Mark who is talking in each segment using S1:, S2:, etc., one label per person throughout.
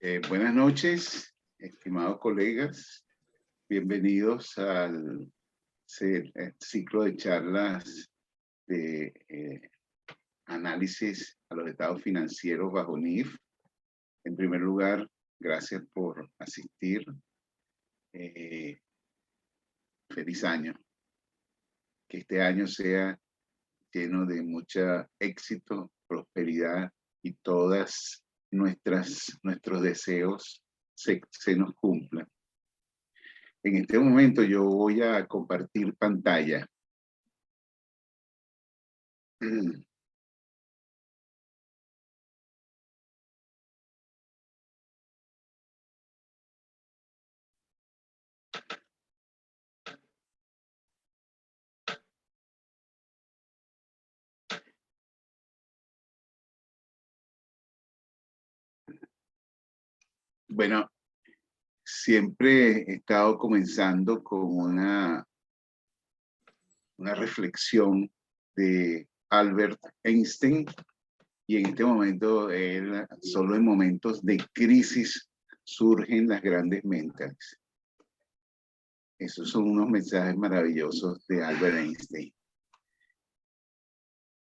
S1: Buenas noches, estimados colegas. Bienvenidos al ciclo de charlas de análisis a los estados financieros bajo NIF. En primer lugar, gracias por asistir. Feliz año. Que este año sea lleno de mucho éxito, prosperidad y todas nuestros deseos se nos cumplan. En este momento yo voy a compartir pantalla. Bueno, siempre he estado comenzando con una reflexión de Albert Einstein, y en este momento, solo en momentos de crisis surgen las grandes mentes. Esos son unos mensajes maravillosos de Albert Einstein.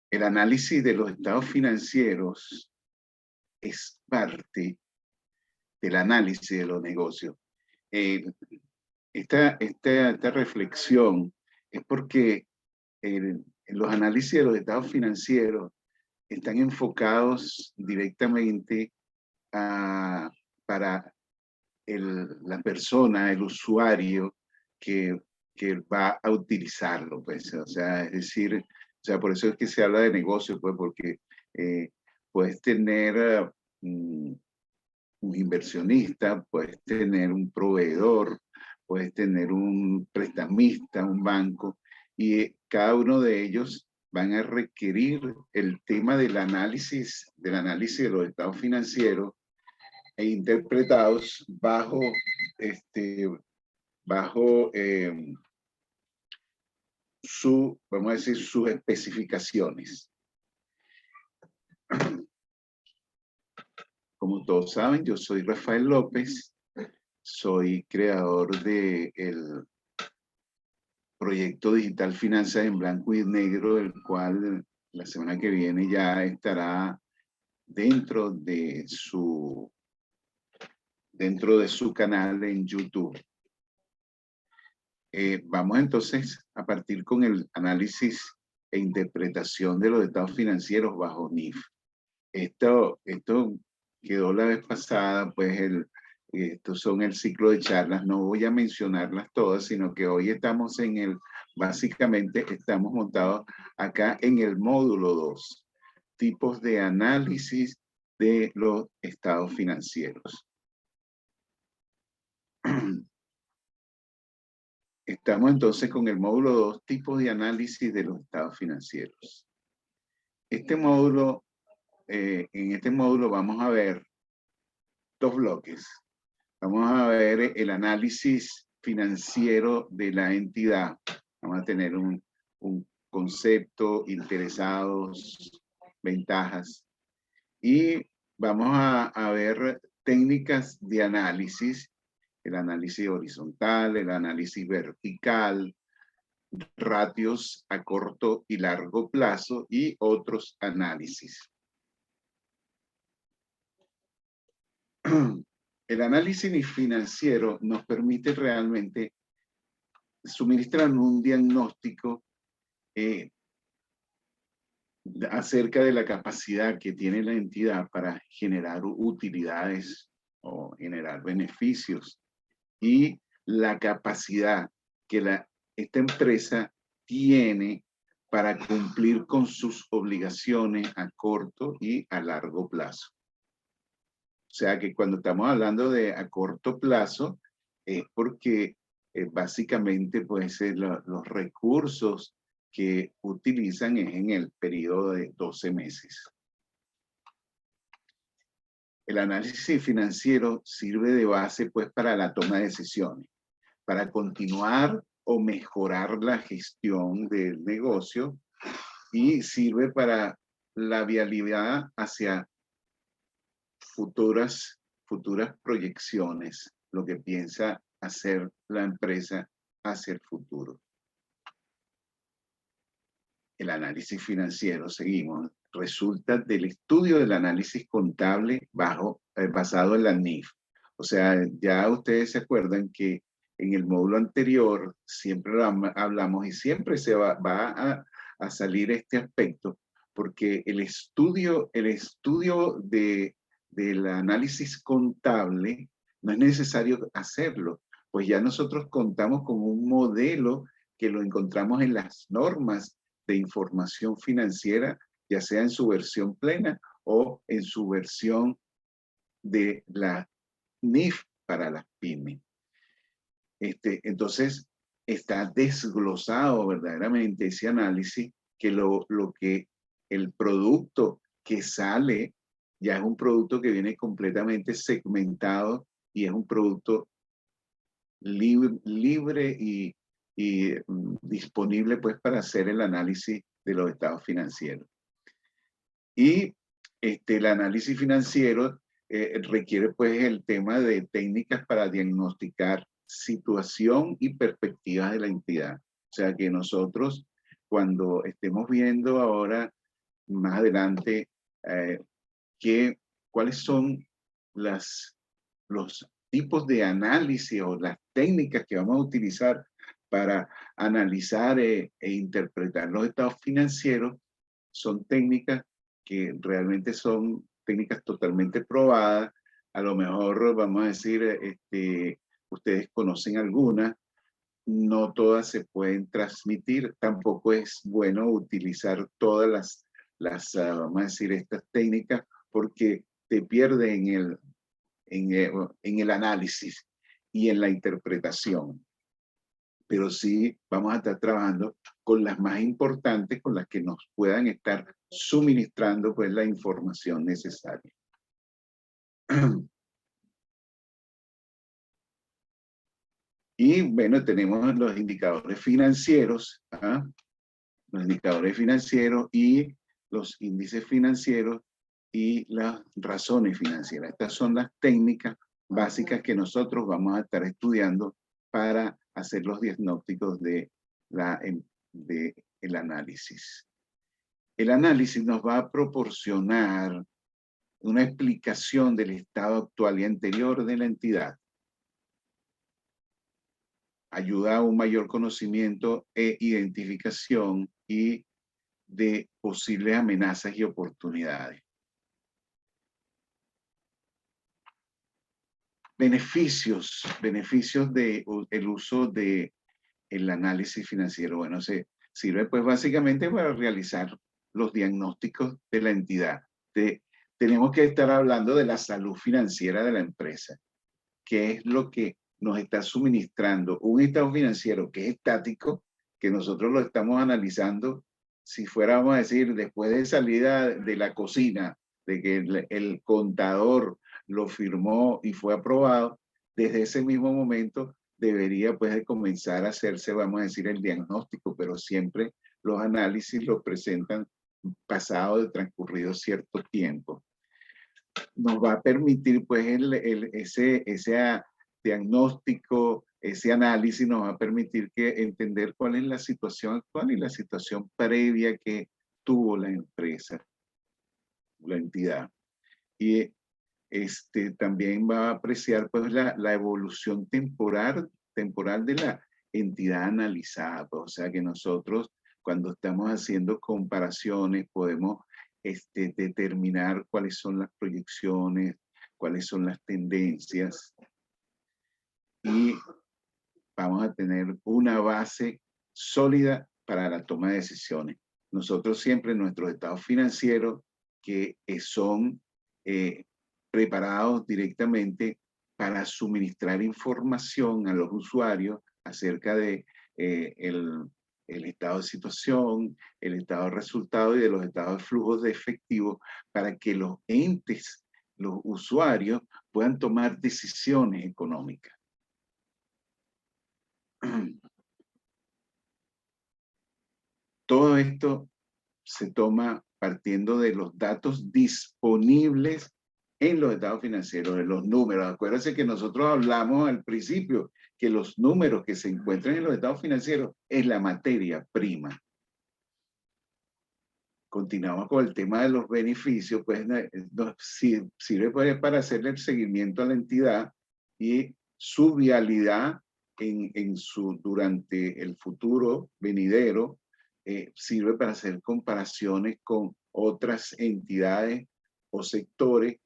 S1: El análisis de los estados financieros es parte del análisis de los negocios. Esta reflexión es porque los análisis de los estados financieros están enfocados directamente para la persona, el usuario que va a utilizarlo, pues. O sea, es decir, por eso es que se habla de negocio, pues, porque puedes tener un inversionista, puedes tener un proveedor, puedes tener un prestamista, un banco, y cada uno de ellos van a requerir el tema del análisis de los estados financieros e interpretados bajo vamos a decir, sus especificaciones. Como todos saben, yo soy Rafael López, soy creador del proyecto digital Finanzas en Blanco y Negro, el cual la semana que viene ya estará dentro de su canal en YouTube. Vamos entonces a partir con el análisis e interpretación de los estados financieros bajo NIF. Esto quedó la vez pasada, pues estos son el ciclo de charlas. No voy a mencionarlas todas, sino que hoy estamos básicamente estamos montados acá en el módulo 2, tipos de análisis de los estados financieros. Estamos entonces con el módulo 2, tipos de análisis de los estados financieros. En este módulo vamos a ver dos bloques. Vamos a ver el análisis financiero de la entidad. Vamos a tener un concepto, interesados, ventajas. Y vamos a ver técnicas de análisis, el análisis horizontal, el análisis vertical, ratios a corto y largo plazo y otros análisis. El análisis financiero nos permite realmente suministrar un diagnóstico acerca de la capacidad que tiene la entidad para generar utilidades o generar beneficios, y la capacidad que esta empresa tiene para cumplir con sus obligaciones a corto y a largo plazo. O sea que cuando estamos hablando de a corto plazo, es porque básicamente pues, los recursos que utilizan es en el periodo de 12 meses. El análisis financiero sirve de base pues, para la toma de decisiones, para continuar o mejorar la gestión del negocio, y sirve para la viabilidad hacia futuros futuras proyecciones, lo que piensa hacer la empresa hacia el futuro. El análisis financiero, seguimos, resulta del estudio del análisis contable basado en la NIF. O sea, ya ustedes se acuerdan que en el módulo anterior siempre hablamos y siempre se va a salir este aspecto, porque el estudio del análisis contable no es necesario hacerlo, pues ya nosotros contamos con un modelo que lo encontramos en las normas de información financiera, ya sea en su versión plena o en su versión de la NIF para las pymes. Entonces, está desglosado verdaderamente ese análisis, que lo que el producto que sale ya es un producto que viene completamente segmentado y es un producto libre y disponible pues para hacer el análisis de los estados financieros. Y el análisis financiero requiere pues el tema de técnicas para diagnosticar situación y perspectivas de la entidad. O sea que nosotros, cuando estemos viendo ahora más adelante cuáles son los tipos de análisis o las técnicas que vamos a utilizar para analizar e interpretar los estados financieros, son técnicas que realmente son técnicas totalmente probadas. A lo mejor vamos a decir, ustedes conocen algunas, no todas se pueden transmitir, tampoco es bueno utilizar todas vamos a decir, estas técnicas, porque te pierde en el análisis y en la interpretación. Pero sí vamos a estar trabajando con las más importantes, con las que nos puedan estar suministrando pues la información necesaria. Y bueno, tenemos los indicadores financieros, los indicadores financieros y los índices financieros y las razones financieras. Estas son las técnicas básicas que nosotros vamos a estar estudiando para hacer los diagnósticos del análisis. El análisis nos va a proporcionar una explicación del estado actual y anterior de la entidad. Ayuda a un mayor conocimiento e identificación y de posibles amenazas y oportunidades. Beneficios del uso del análisis financiero. Bueno, se sirve pues básicamente para realizar los diagnósticos de la entidad. Tenemos que estar hablando de la salud financiera de la empresa, que es lo que nos está suministrando un estado financiero que es estático, que nosotros lo estamos analizando. Si fuéramos a decir, después de salida de la cocina, de que el contador lo firmó y fue aprobado, desde ese mismo momento debería pues de comenzar a hacerse, vamos a decir, el diagnóstico, pero siempre los análisis los presentan pasado de transcurrido cierto tiempo. Nos va a permitir pues ese diagnóstico, ese análisis nos va a permitir entender cuál es la situación actual y la situación previa que tuvo la empresa, la entidad. Y también va a apreciar pues la evolución temporal de la entidad analizada. O sea que nosotros cuando estamos haciendo comparaciones podemos determinar cuáles son las proyecciones, cuáles son las tendencias, y vamos a tener una base sólida para la toma de decisiones. Nosotros siempre nuestros estados financieros que son preparados directamente para suministrar información a los usuarios acerca de el estado de situación, el estado de resultado y de los estados de flujos de efectivo, para que los entes, los usuarios, puedan tomar decisiones económicas. Todo esto se toma partiendo de los datos disponibles en los estados financieros, en los números. Acuérdense que nosotros hablamos al principio que los números que se encuentran en los estados financieros es la materia prima. Continuamos con el tema de los beneficios, pues sirve pues, para hacerle el seguimiento a la entidad y su vialidad durante el futuro venidero. Sirve para hacer comparaciones con otras entidades o sectores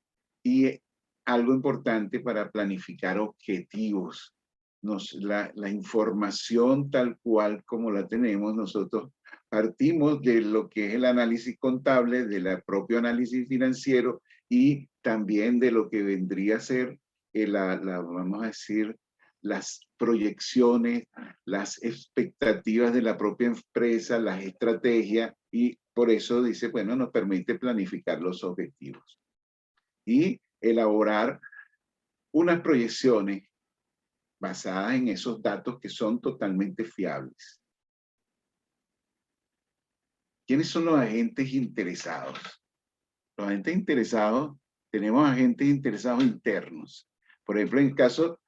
S1: y algo importante para planificar objetivos. La información tal cual como la tenemos nosotros, partimos de lo que es el análisis contable, del propio análisis financiero y también de lo que vendría a ser, vamos a decir, las proyecciones, las expectativas de la propia empresa, las estrategias, y por eso dice, bueno, nos permite planificar los objetivos y elaborar unas proyecciones basadas en esos datos que son totalmente fiables. ¿Quiénes son los agentes interesados? Los agentes interesados, tenemos agentes interesados internos. Por ejemplo, en el caso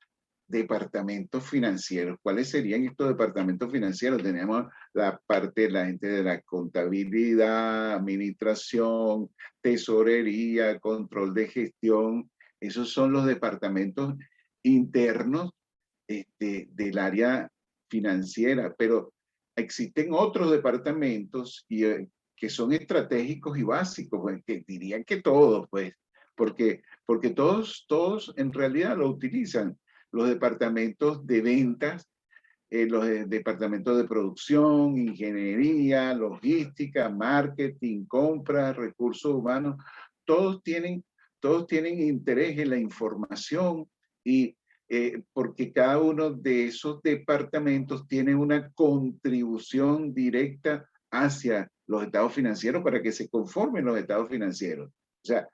S1: departamentos financieros. ¿Cuáles serían estos departamentos financieros? Tenemos la parte de la gente de la contabilidad, administración, tesorería, control de gestión. Esos son los departamentos internos del área financiera, pero existen otros departamentos que son estratégicos y básicos, pues, que dirían que todos, pues, porque todos en realidad lo utilizan. Los departamentos de ventas, los departamentos de producción, ingeniería, logística, marketing, compras, recursos humanos, todos tienen interés en la información y porque cada uno de esos departamentos tiene una contribución directa hacia los estados financieros para que se conformen los estados financieros. O sea,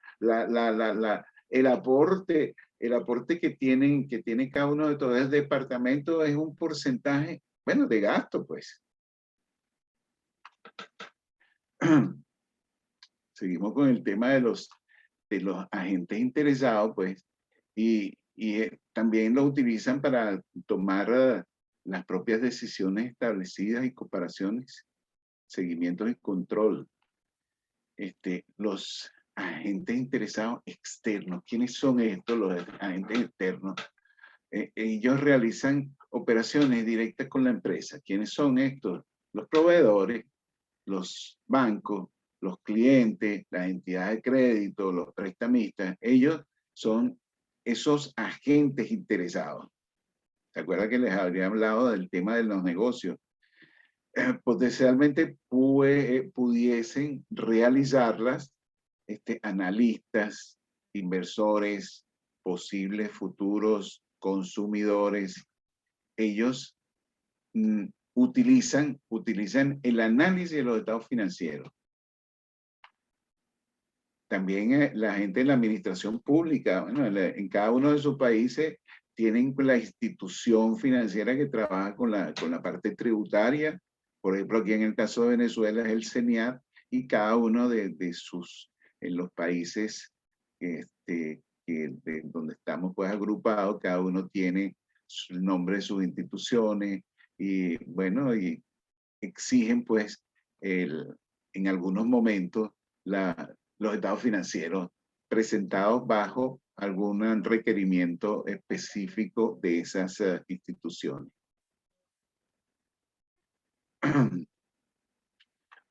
S1: el aporte que tiene cada uno de todos los departamentos es un porcentaje, bueno, de gasto, pues. Seguimos con el tema de los agentes interesados, pues, y también lo utilizan para tomar las propias decisiones establecidas y comparaciones, seguimiento y control. Los agentes interesados externos. ¿Quiénes son estos, los agentes externos? Ellos realizan operaciones directas con la empresa. ¿Quiénes son estos? Los proveedores, los bancos, los clientes, las entidades de crédito, los prestamistas. Ellos son esos agentes interesados. ¿Se acuerdan que les habría hablado del tema de los negocios? Potencialmente pudiesen realizarlas analistas, inversores, posibles futuros consumidores. Ellos utilizan el análisis de los estados financieros. También la gente de la administración pública, bueno, en cada uno de sus países tienen la institución financiera que trabaja con la parte tributaria. Por ejemplo, aquí en el caso de Venezuela es el CENIAT, y cada uno en los países donde estamos pues agrupados, cada uno tiene el nombre de sus instituciones y bueno, y exigen pues en algunos momentos los estados financieros presentados bajo algún requerimiento específico de esas instituciones.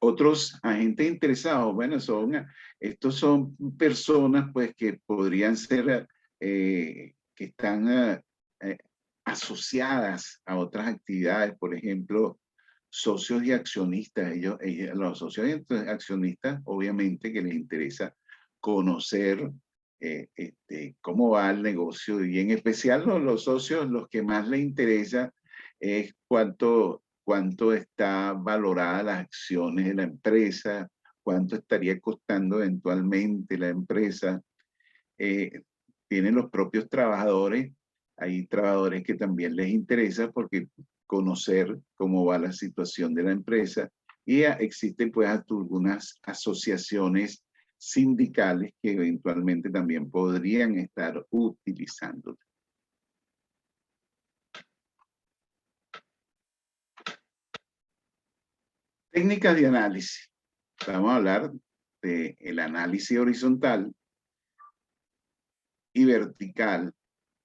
S1: Otros agentes interesados, bueno, estos son personas pues que podrían ser, que están asociadas a otras actividades, por ejemplo, socios y accionistas. Los socios y accionistas, obviamente que les interesa conocer cómo va el negocio, y en especial los socios, los que más les interesa es cuánto está valorada las acciones de la empresa, cuánto estaría costando eventualmente la empresa. Tienen los propios trabajadores, hay trabajadores que también les interesa porque conocer cómo va la situación de la empresa, y existen pues algunas asociaciones sindicales que eventualmente también podrían estar utilizando. Técnicas de análisis. Vamos a hablar del análisis horizontal y vertical,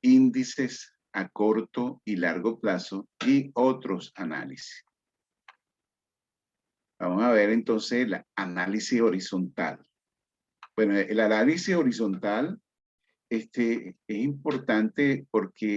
S1: índices a corto y largo plazo y otros análisis. Vamos a ver entonces el análisis horizontal. Bueno, el análisis horizontal es importante porque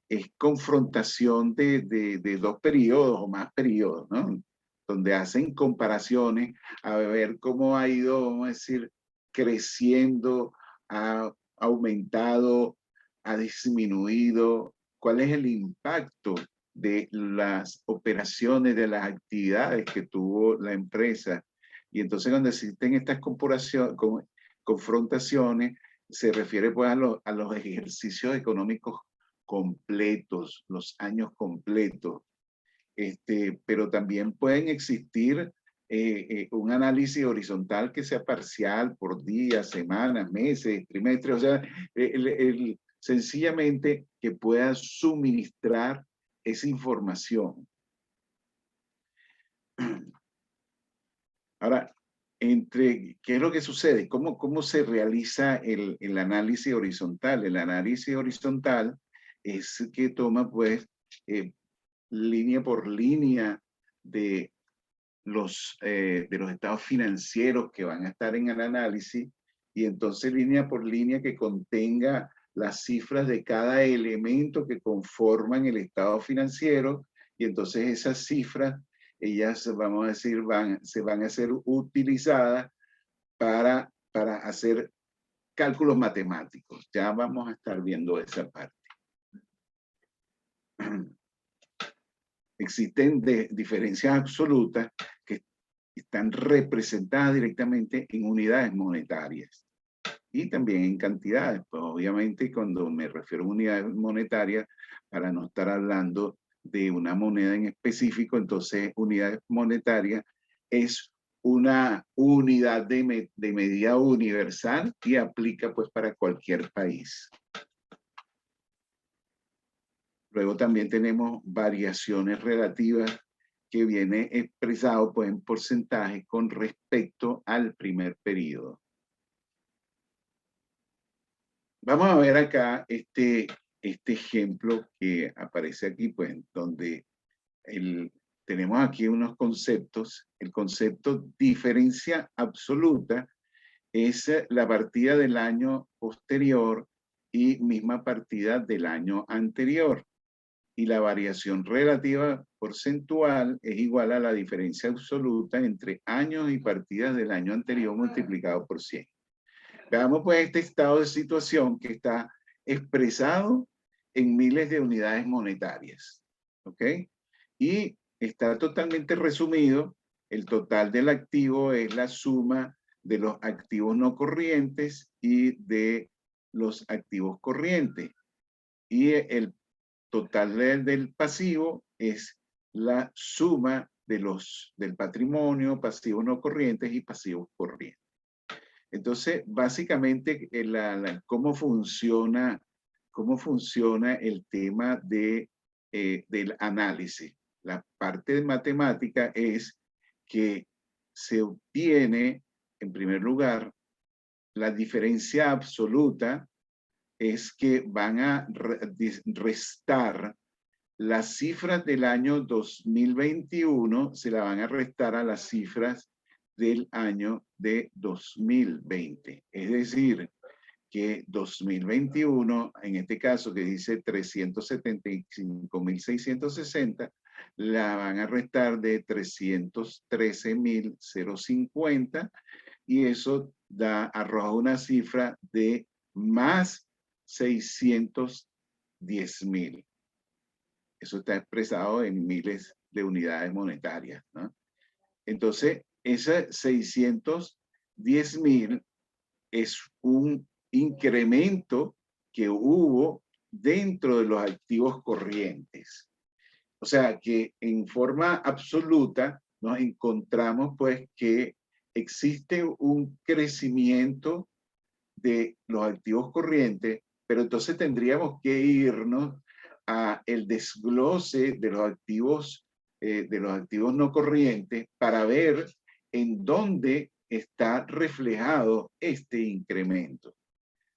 S1: es confrontación de dos periodos o más periodos, ¿no? Donde hacen comparaciones a ver cómo ha ido, vamos a decir, creciendo, ha aumentado, ha disminuido, cuál es el impacto de las operaciones, de las actividades que tuvo la empresa. Y entonces cuando existen estas confrontaciones, se refiere pues a los ejercicios económicos completos, los años completos. Pero también pueden existir un análisis horizontal que sea parcial por días, semanas, meses, trimestres, o sea, sencillamente que pueda suministrar esa información. Ahora, ¿qué es lo que sucede? ¿Cómo se realiza el análisis horizontal? El análisis horizontal es que toma pues línea por línea de los estados financieros que van a estar en el análisis y entonces línea por línea que contenga las cifras de cada elemento que conforman el estado financiero y entonces esas cifras, ellas, vamos a decir, se van a ser utilizadas para hacer cálculos matemáticos. Ya vamos a estar viendo esa parte. Existen diferencias absolutas que están representadas directamente en unidades monetarias y también en cantidades. Pues obviamente cuando me refiero a unidades monetarias, para no estar hablando de una moneda en específico, entonces unidades monetarias es una unidad de medida universal y aplica pues para cualquier país. Luego también tenemos variaciones relativas que viene expresado pues, en porcentaje con respecto al primer periodo. Vamos a ver acá este ejemplo que aparece aquí, pues, donde tenemos aquí unos conceptos. El concepto diferencia absoluta es la partida del año posterior y misma partida del año anterior. Y la variación relativa porcentual es igual a la diferencia absoluta entre años y partidas del año anterior multiplicado por 100. Veamos pues este estado de situación que está expresado en miles de unidades monetarias. ¿Ok? Y está totalmente resumido. El total del activo es la suma de los activos no corrientes y de los activos corrientes. Y el total del pasivo es la suma del patrimonio, pasivos no corrientes y pasivos corrientes. Entonces, básicamente, cómo funciona el tema del análisis. La parte de matemática es que se obtiene, en primer lugar, la diferencia absoluta es que van a restar las cifras del año 2021, se la van a restar a las cifras del año de 2020. Es decir, que 2021, en este caso que dice 375.660, la van a restar de 313.050 y eso arroja una cifra de más 610.000. Eso está expresado en miles de unidades monetarias, ¿no? Entonces, ese 610.000 es un incremento que hubo dentro de los activos corrientes. O sea, que en forma absoluta nos encontramos pues que existe un crecimiento de los activos corrientes, pero entonces tendríamos que irnos a el desglose de los activos no corrientes para ver en dónde está reflejado este incremento.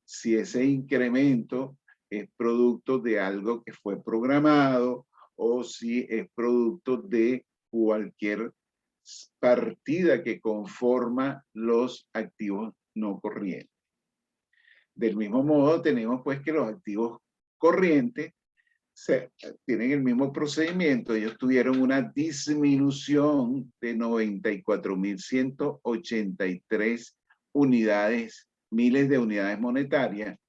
S1: Si ese incremento es producto de algo que fue programado o si es producto de cualquier partida que conforma los activos no corrientes. Del mismo modo, tenemos pues que los activos corrientes tienen el mismo procedimiento. Ellos tuvieron una disminución de 94.183 unidades, miles de unidades monetarias.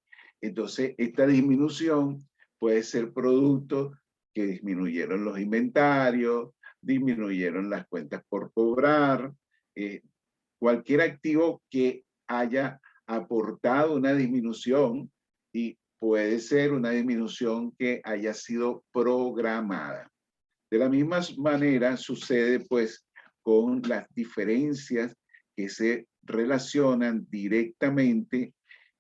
S1: Entonces, esta disminución puede ser producto que disminuyeron los inventarios, disminuyeron las cuentas por cobrar, cualquier activo que haya aportado una disminución, y puede ser una disminución que haya sido programada. De la misma manera sucede pues con las diferencias que se relacionan directamente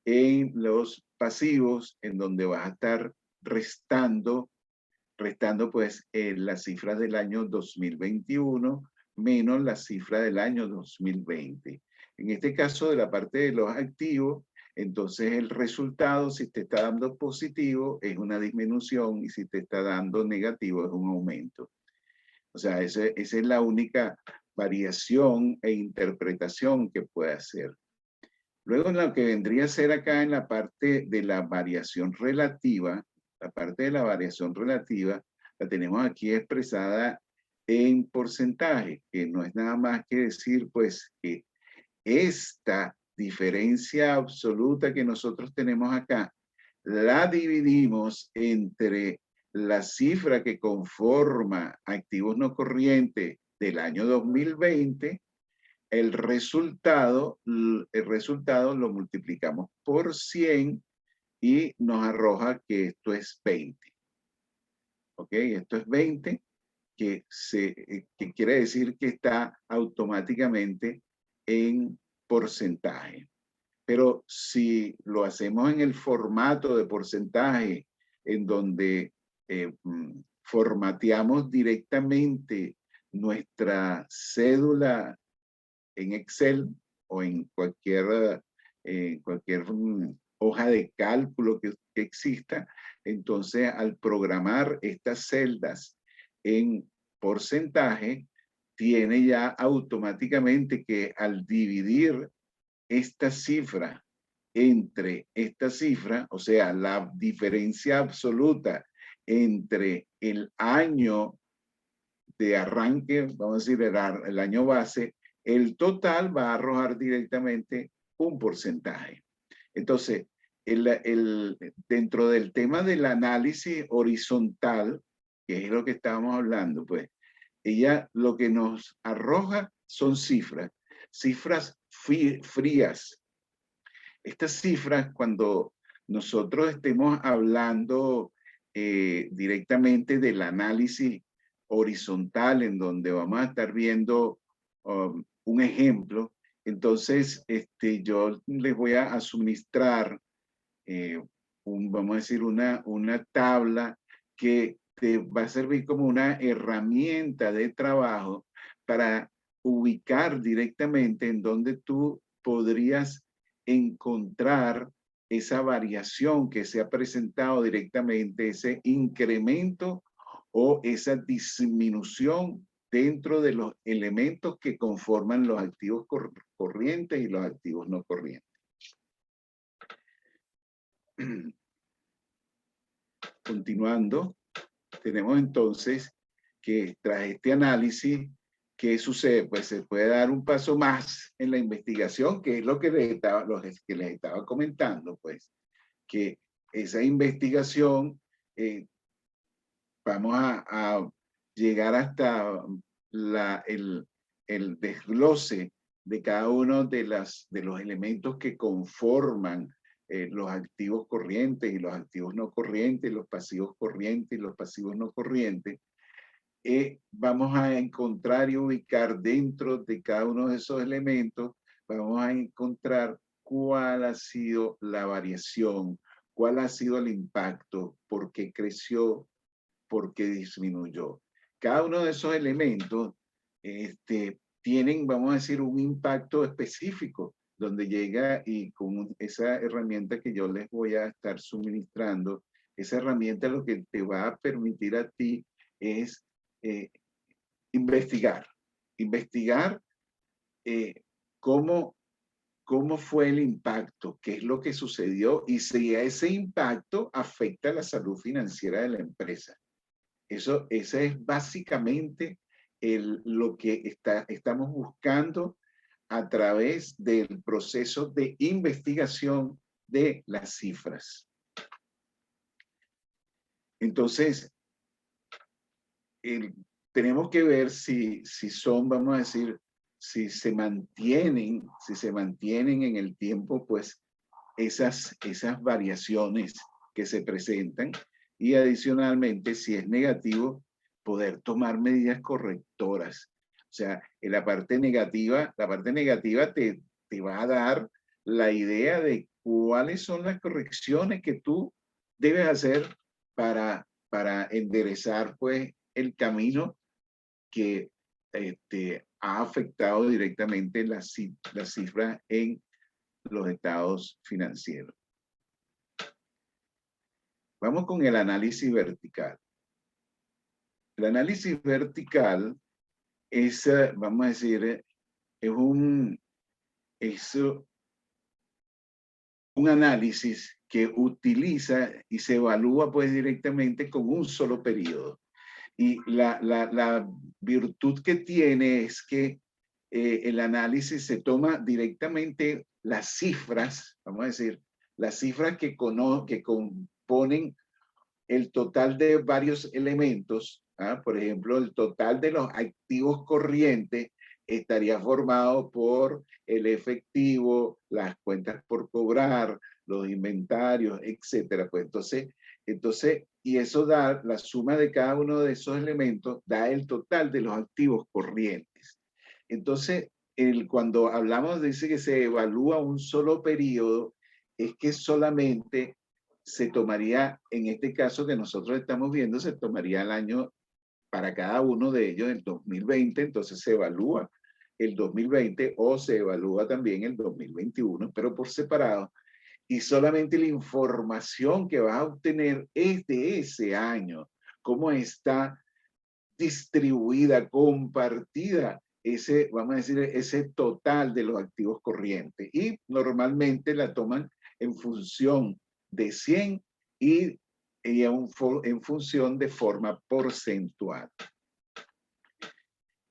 S1: en los pasivos, en donde vas a estar restando pues las cifras del año 2021 menos la cifra del año 2020. En este caso de la parte de los activos, entonces el resultado, si te está dando positivo, es una disminución, y si te está dando negativo, es un aumento. O sea, esa es la única variación e interpretación que puede hacer. Luego, lo que vendría a ser acá en la parte de la variación relativa, la parte de la variación relativa la tenemos aquí expresada en porcentaje, que no es nada más que decir pues que esta diferencia absoluta que nosotros tenemos acá la dividimos entre la cifra que conforma activos no corrientes del año 2020. El resultado lo multiplicamos por 100 y nos arroja que esto es 20. ¿Ok? Esto es 20, que quiere decir que está automáticamente en porcentaje. Pero si lo hacemos en el formato de porcentaje, en donde formateamos directamente nuestra cédula en Excel o en cualquier hoja de cálculo que exista, entonces al programar estas celdas en porcentaje, tiene ya automáticamente que al dividir esta cifra entre esta cifra, o sea, la diferencia absoluta entre el año de arranque, vamos a decir, el año base, el total va a arrojar directamente un porcentaje. Entonces, dentro del tema del análisis horizontal, que es lo que estábamos hablando, pues, ella lo que nos arroja son cifras frías. Estas cifras, cuando nosotros estemos hablando directamente del análisis horizontal, en donde vamos a estar viendo un ejemplo, entonces yo les voy a suministrar, vamos a decir, una tabla que te va a servir como una herramienta de trabajo para ubicar directamente en donde tú podrías encontrar esa variación que se ha presentado directamente, ese incremento o esa disminución dentro de los elementos que conforman los activos corrientes y los activos no corrientes. Continuando, tenemos entonces que tras este análisis, ¿qué sucede? Pues se puede dar un paso más en la investigación, que es lo que les estaba comentando, pues, que esa investigación vamos a llegar hasta el desglose de cada uno de los elementos que conforman los activos corrientes y los activos no corrientes, los pasivos corrientes y los pasivos no corrientes. vamos a encontrar y ubicar dentro de cada uno de esos elementos, vamos a encontrar cuál ha sido la variación, cuál ha sido el impacto, por qué creció, por qué disminuyó. Cada uno de esos elementos tienen, vamos a decir, un impacto específico, donde llega y con esa herramienta que yo les voy a estar suministrando, esa herramienta lo que te va a permitir a ti es investigar, investigar cómo, cómo fue el impacto, qué es lo que sucedió y si ese impacto afecta a la salud financiera de la empresa. Ese es básicamente lo que estamos buscando a través del proceso de investigación de las cifras. Entonces, tenemos que ver si son, vamos a decir, si se mantienen en el tiempo, pues esas variaciones que se presentan, y adicionalmente, si es negativo, poder tomar medidas correctoras. O sea, en la parte negativa te va a dar la idea de cuáles son las correcciones que tú debes hacer para enderezar pues el camino que ha afectado directamente las cifras en los estados financieros. Vamos con el análisis vertical. El análisis vertical es, vamos a decir, es un análisis que utiliza y se evalúa pues directamente con un solo periodo. Y la virtud que tiene es que el análisis se toma directamente las cifras, vamos a decir, las cifras que componen el total de varios elementos. Por ejemplo, el total de los activos corrientes estaría formado por el efectivo, las cuentas por cobrar, los inventarios, etcétera. Pues entonces, y eso da la suma de cada uno de esos elementos, da el total de los activos corrientes. Entonces, cuando hablamos de ese que se evalúa un solo periodo, es que solamente se tomaría, en este caso que nosotros estamos viendo, se tomaría el año para cada uno de ellos, el 2020, entonces se evalúa el 2020 o se evalúa también el 2021, pero por separado. Y solamente la información que vas a obtener es de ese año, cómo está distribuida, compartida, vamos a decir, ese total de los activos corrientes. Y normalmente la toman en función de 100 y en función de forma porcentual.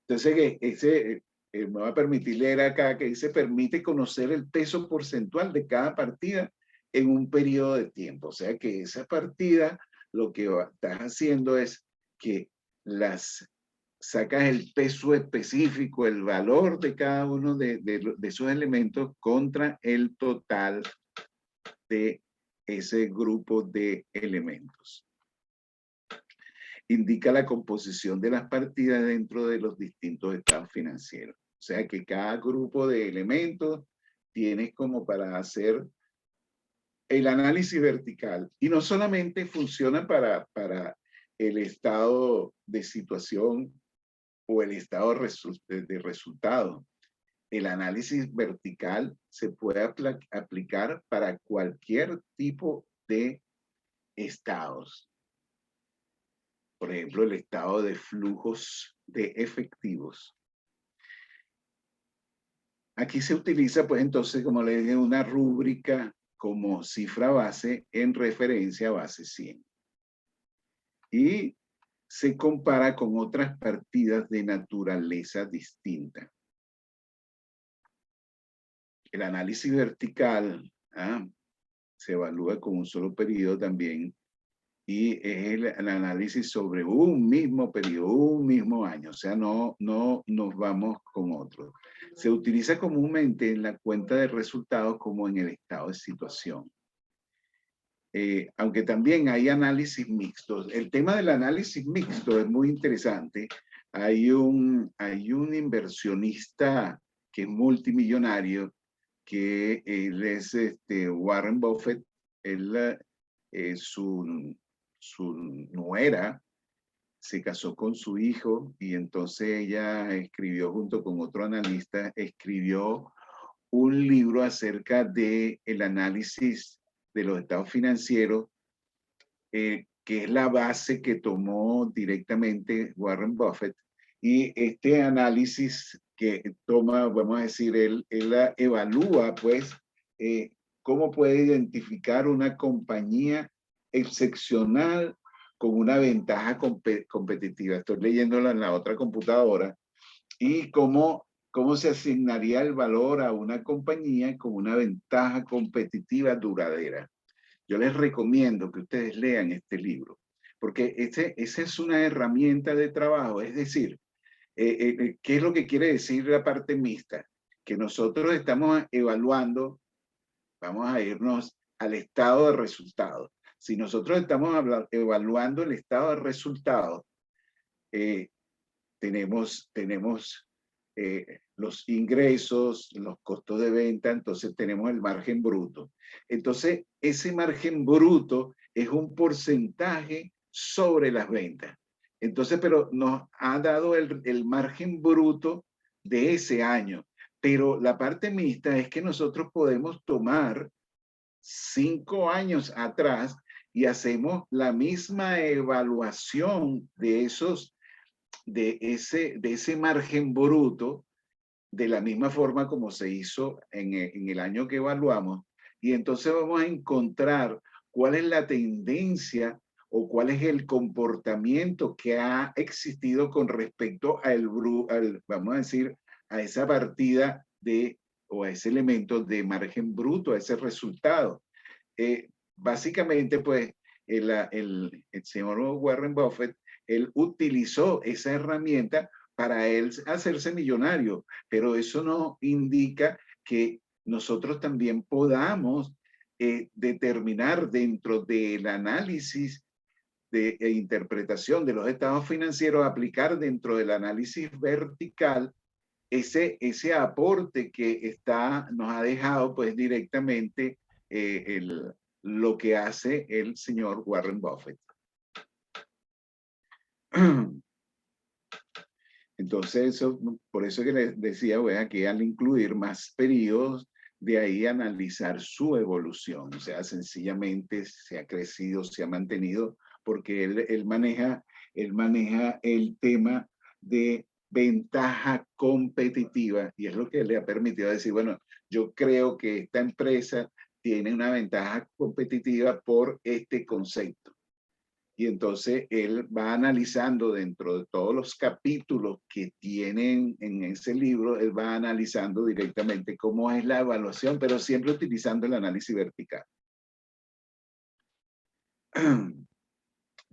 S1: Entonces, me va a permitir leer acá que dice, permite conocer el peso porcentual de cada partida en un periodo de tiempo. O sea que esa partida, lo que estás haciendo es que sacas el peso específico, el valor de cada uno de esos elementos contra el total de ese grupo de elementos. Indica la composición de las partidas dentro de los distintos estados financieros. O sea que cada grupo de elementos tienes como para hacer el análisis vertical. Y no solamente funciona para el estado de situación o el estado de resultado. El análisis vertical se puede aplicar para cualquier tipo de estados. Por ejemplo, el estado de flujos de efectivos. Aquí se utiliza, pues entonces, como le dije, una rúbrica como cifra base en referencia a base 100. Y se compara con otras partidas de naturaleza distinta. El análisis vertical se evalúa con un solo periodo también, y es el análisis sobre un mismo periodo, un mismo año, o sea, no nos vamos con otro. Se utiliza comúnmente en la cuenta de resultados como en el estado de situación. aunque también hay análisis mixtos. El tema del análisis mixto es muy interesante. Hay un inversionista que es multimillonario, que él es Warren Buffett. Él, su nuera se casó con su hijo y entonces ella escribió junto con otro analista, escribió un libro acerca de el análisis de los estados financieros, que es la base que tomó directamente Warren Buffett. Y este análisis que toma, vamos a decir, él evalúa, pues, cómo puede identificar una compañía excepcional con una ventaja competitiva. Estoy leyéndola en la otra computadora. Y cómo se asignaría el valor a una compañía con una ventaja competitiva duradera. Yo les recomiendo que ustedes lean este libro, porque esa es una herramienta de trabajo. Es decir, ¿qué es lo que quiere decir la parte mixta? Que nosotros estamos evaluando, vamos a irnos al estado de resultados. Si nosotros estamos evaluando el estado de resultados, tenemos los ingresos, los costos de venta, entonces tenemos el margen bruto. Entonces, ese margen bruto es un porcentaje sobre las ventas. Entonces, pero nos ha dado el margen bruto de ese año. Pero la parte mixta es que nosotros podemos tomar 5 años atrás y hacemos la misma evaluación de ese margen bruto, de la misma forma como se hizo en el año que evaluamos, y entonces vamos a encontrar cuál es la tendencia o cuál es el comportamiento que ha existido con respecto vamos a decir, a esa partida o a ese elemento de margen bruto, a ese resultado. Básicamente, pues, el señor Warren Buffett, él utilizó esa herramienta para él hacerse millonario, pero eso no indica que nosotros también podamos determinar dentro del análisis e interpretación de los estados financieros, aplicar dentro del análisis vertical ese aporte que nos ha dejado pues directamente lo que hace el señor Warren Buffett. Entonces, por eso que les decía, bueno, que al incluir más periodos, de ahí analizar su evolución. O sea, sencillamente se ha crecido, se ha mantenido, porque él maneja el tema de ventaja competitiva, y es lo que le ha permitido decir, bueno, yo creo que esta empresa tiene una ventaja competitiva por este concepto. Y entonces él va analizando dentro de todos los capítulos que tienen en ese libro, él va analizando directamente cómo es la evaluación, pero siempre utilizando el análisis vertical.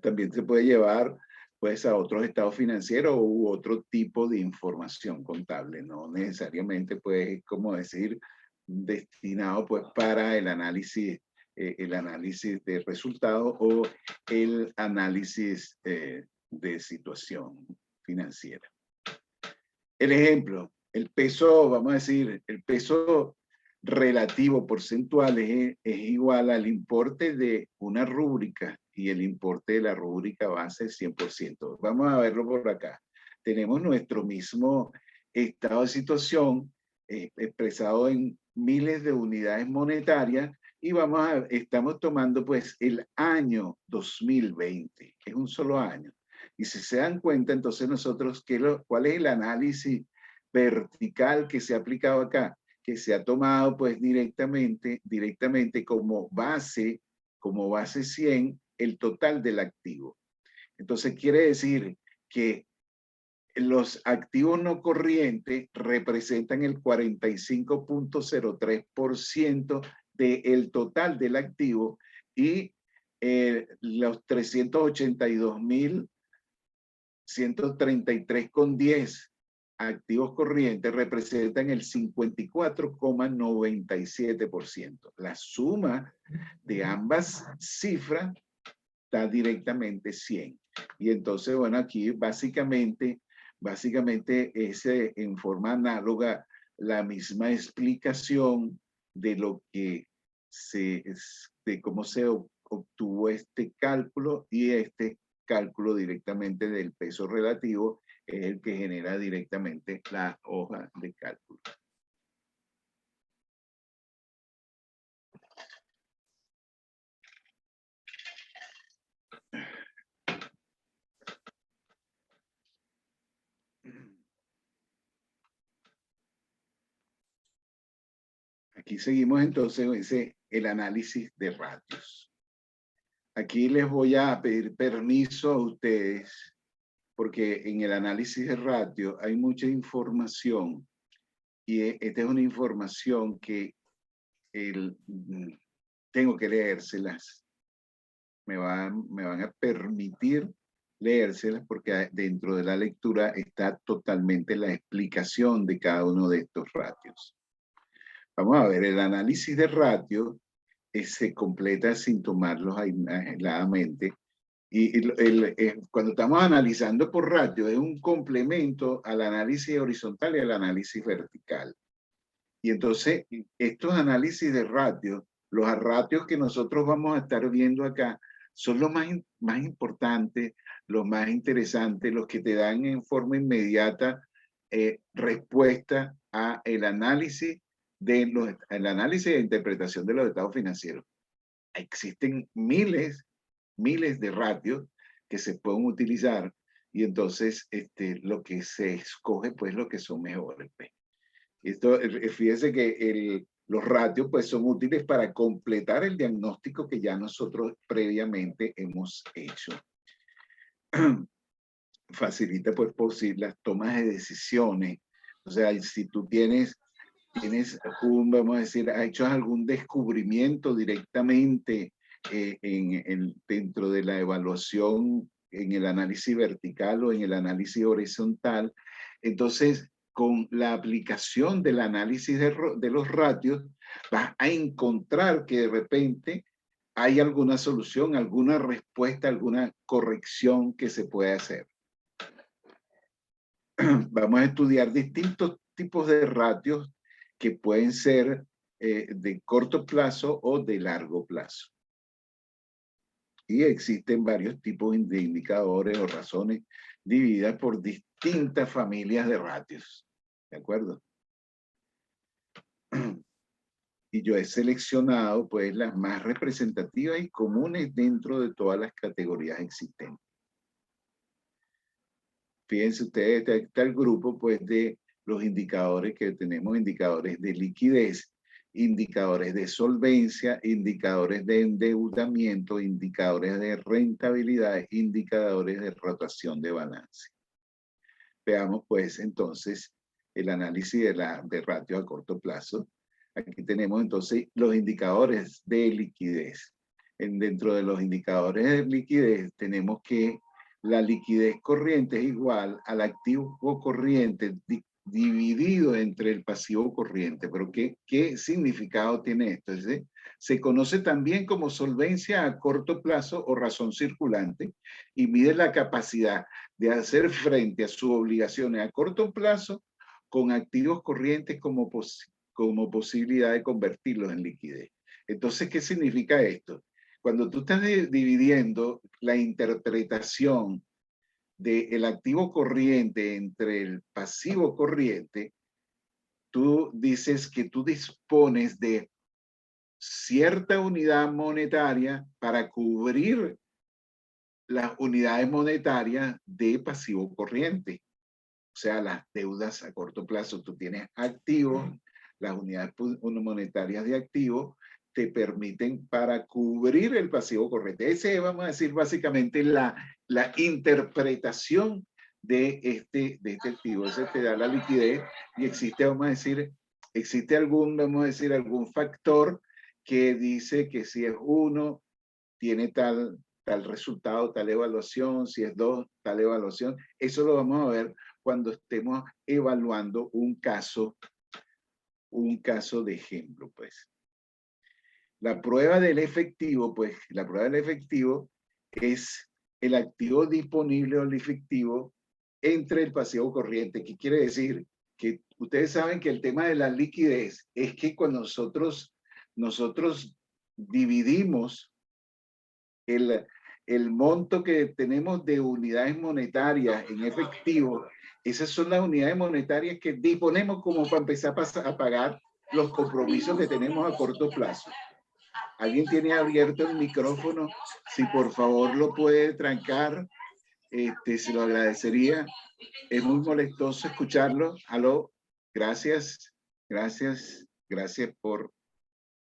S1: También se puede llevar pues a otros estados financieros u otro tipo de información contable, no necesariamente pues como decir destinado pues para el análisis de resultados o el análisis de situación financiera. El ejemplo, el peso, vamos a decir, el peso relativo porcentual es igual al importe de una rúbrica y el importe de la rúbrica base es 100%. Vamos a verlo por acá. Tenemos nuestro mismo estado de situación expresado en miles de unidades monetarias y estamos tomando pues el año 2020, que es un solo año. Y si se dan cuenta, entonces nosotros, ¿cuál es el análisis vertical que se ha aplicado acá? Que se ha tomado pues directamente como base 100 el total del activo. Entonces quiere decir que los activos no corrientes representan el 45.03% del total del activo y los 382.133,10 activos corrientes representan el 54,97%. La suma de ambas cifras da directamente 100. Y entonces, bueno, aquí básicamente es en forma análoga la misma explicación de lo que de cómo se obtuvo este cálculo, y este cálculo directamente del peso relativo es el que genera directamente la hoja de cálculo. Aquí seguimos entonces, dice el análisis de ratios. Aquí les voy a pedir permiso a ustedes, porque en el análisis de ratio hay mucha información, y esta es una información que tengo que leérselas. Me van a permitir leérselas, porque dentro de la lectura está totalmente la explicación de cada uno de estos ratios. Vamos a ver, el análisis de ratio se completa sin tomarlos aisladamente. Y cuando estamos analizando por ratio, es un complemento al análisis horizontal y al análisis vertical. Y entonces, estos análisis de ratio, los ratios que nosotros vamos a estar viendo acá, son los más importantes, los más interesantes, los que te dan en forma inmediata respuesta a el análisis de interpretación de los estados financieros. Existen miles de ratios que se pueden utilizar, y entonces lo que se escoge, pues, lo que son mejores. Esto, fíjese que los ratios, pues, son útiles para completar el diagnóstico que ya nosotros previamente hemos hecho. Facilita, pues, por si las tomas de decisiones. O sea, si tú tienes vamos a decir, ha hecho algún descubrimiento directamente dentro de la evaluación, en el análisis vertical o en el análisis horizontal, entonces, con la aplicación del análisis de los ratios, vas a encontrar que de repente hay alguna solución, alguna respuesta, alguna corrección que se puede hacer. Vamos a estudiar distintos tipos de ratios que pueden ser de corto plazo o de largo plazo. Y existen varios tipos de indicadores o razones divididas por distintas familias de ratios. ¿De acuerdo? Y yo he seleccionado, pues, las más representativas y comunes dentro de todas las categorías existentes. Fíjense ustedes, está el grupo, pues, de los indicadores que tenemos: indicadores de liquidez, indicadores de solvencia, indicadores de endeudamiento, indicadores de rentabilidad, indicadores de rotación de balance. Veamos, pues, entonces el análisis de ratio a corto plazo. Aquí tenemos entonces los indicadores de liquidez. Dentro de los indicadores de liquidez tenemos que la liquidez corriente es igual al activo corriente dividido entre el pasivo corriente. Pero ¿qué significado tiene esto? Es decir, se conoce también como solvencia a corto plazo o razón circulante, y mide la capacidad de hacer frente a sus obligaciones a corto plazo con activos corrientes como posibilidad de convertirlos en liquidez. Entonces, ¿qué significa esto? Cuando tú estás dividiendo la interpretación del activo corriente entre el pasivo corriente, tú dices que tú dispones de cierta unidad monetaria para cubrir las unidades monetarias de pasivo corriente. O sea, las deudas a corto plazo. Tú tienes activos, las unidades monetarias de activos te permiten para cubrir el pasivo corriente. Ese, vamos a decir, básicamente la interpretación de este activo. Ese te da la liquidez, y existe, vamos a decir, algún factor que dice que si es 1, tiene tal resultado, tal evaluación; si es 2, tal evaluación. Eso lo vamos a ver cuando estemos evaluando un caso de ejemplo, pues. La prueba del efectivo, pues, la prueba del efectivo es el activo disponible o el efectivo entre el pasivo corriente. ¿Qué quiere decir? Que ustedes saben que el tema de la liquidez es que cuando nosotros dividimos el monto que tenemos de unidades monetarias en efectivo, esas son las unidades monetarias que disponemos como para empezar a pagar los compromisos que tenemos a corto plazo. ¿Alguien tiene abierto el micrófono? Si por favor lo puede trancar, se lo agradecería. Es muy molestoso escucharlo. Aló, gracias, gracias, gracias por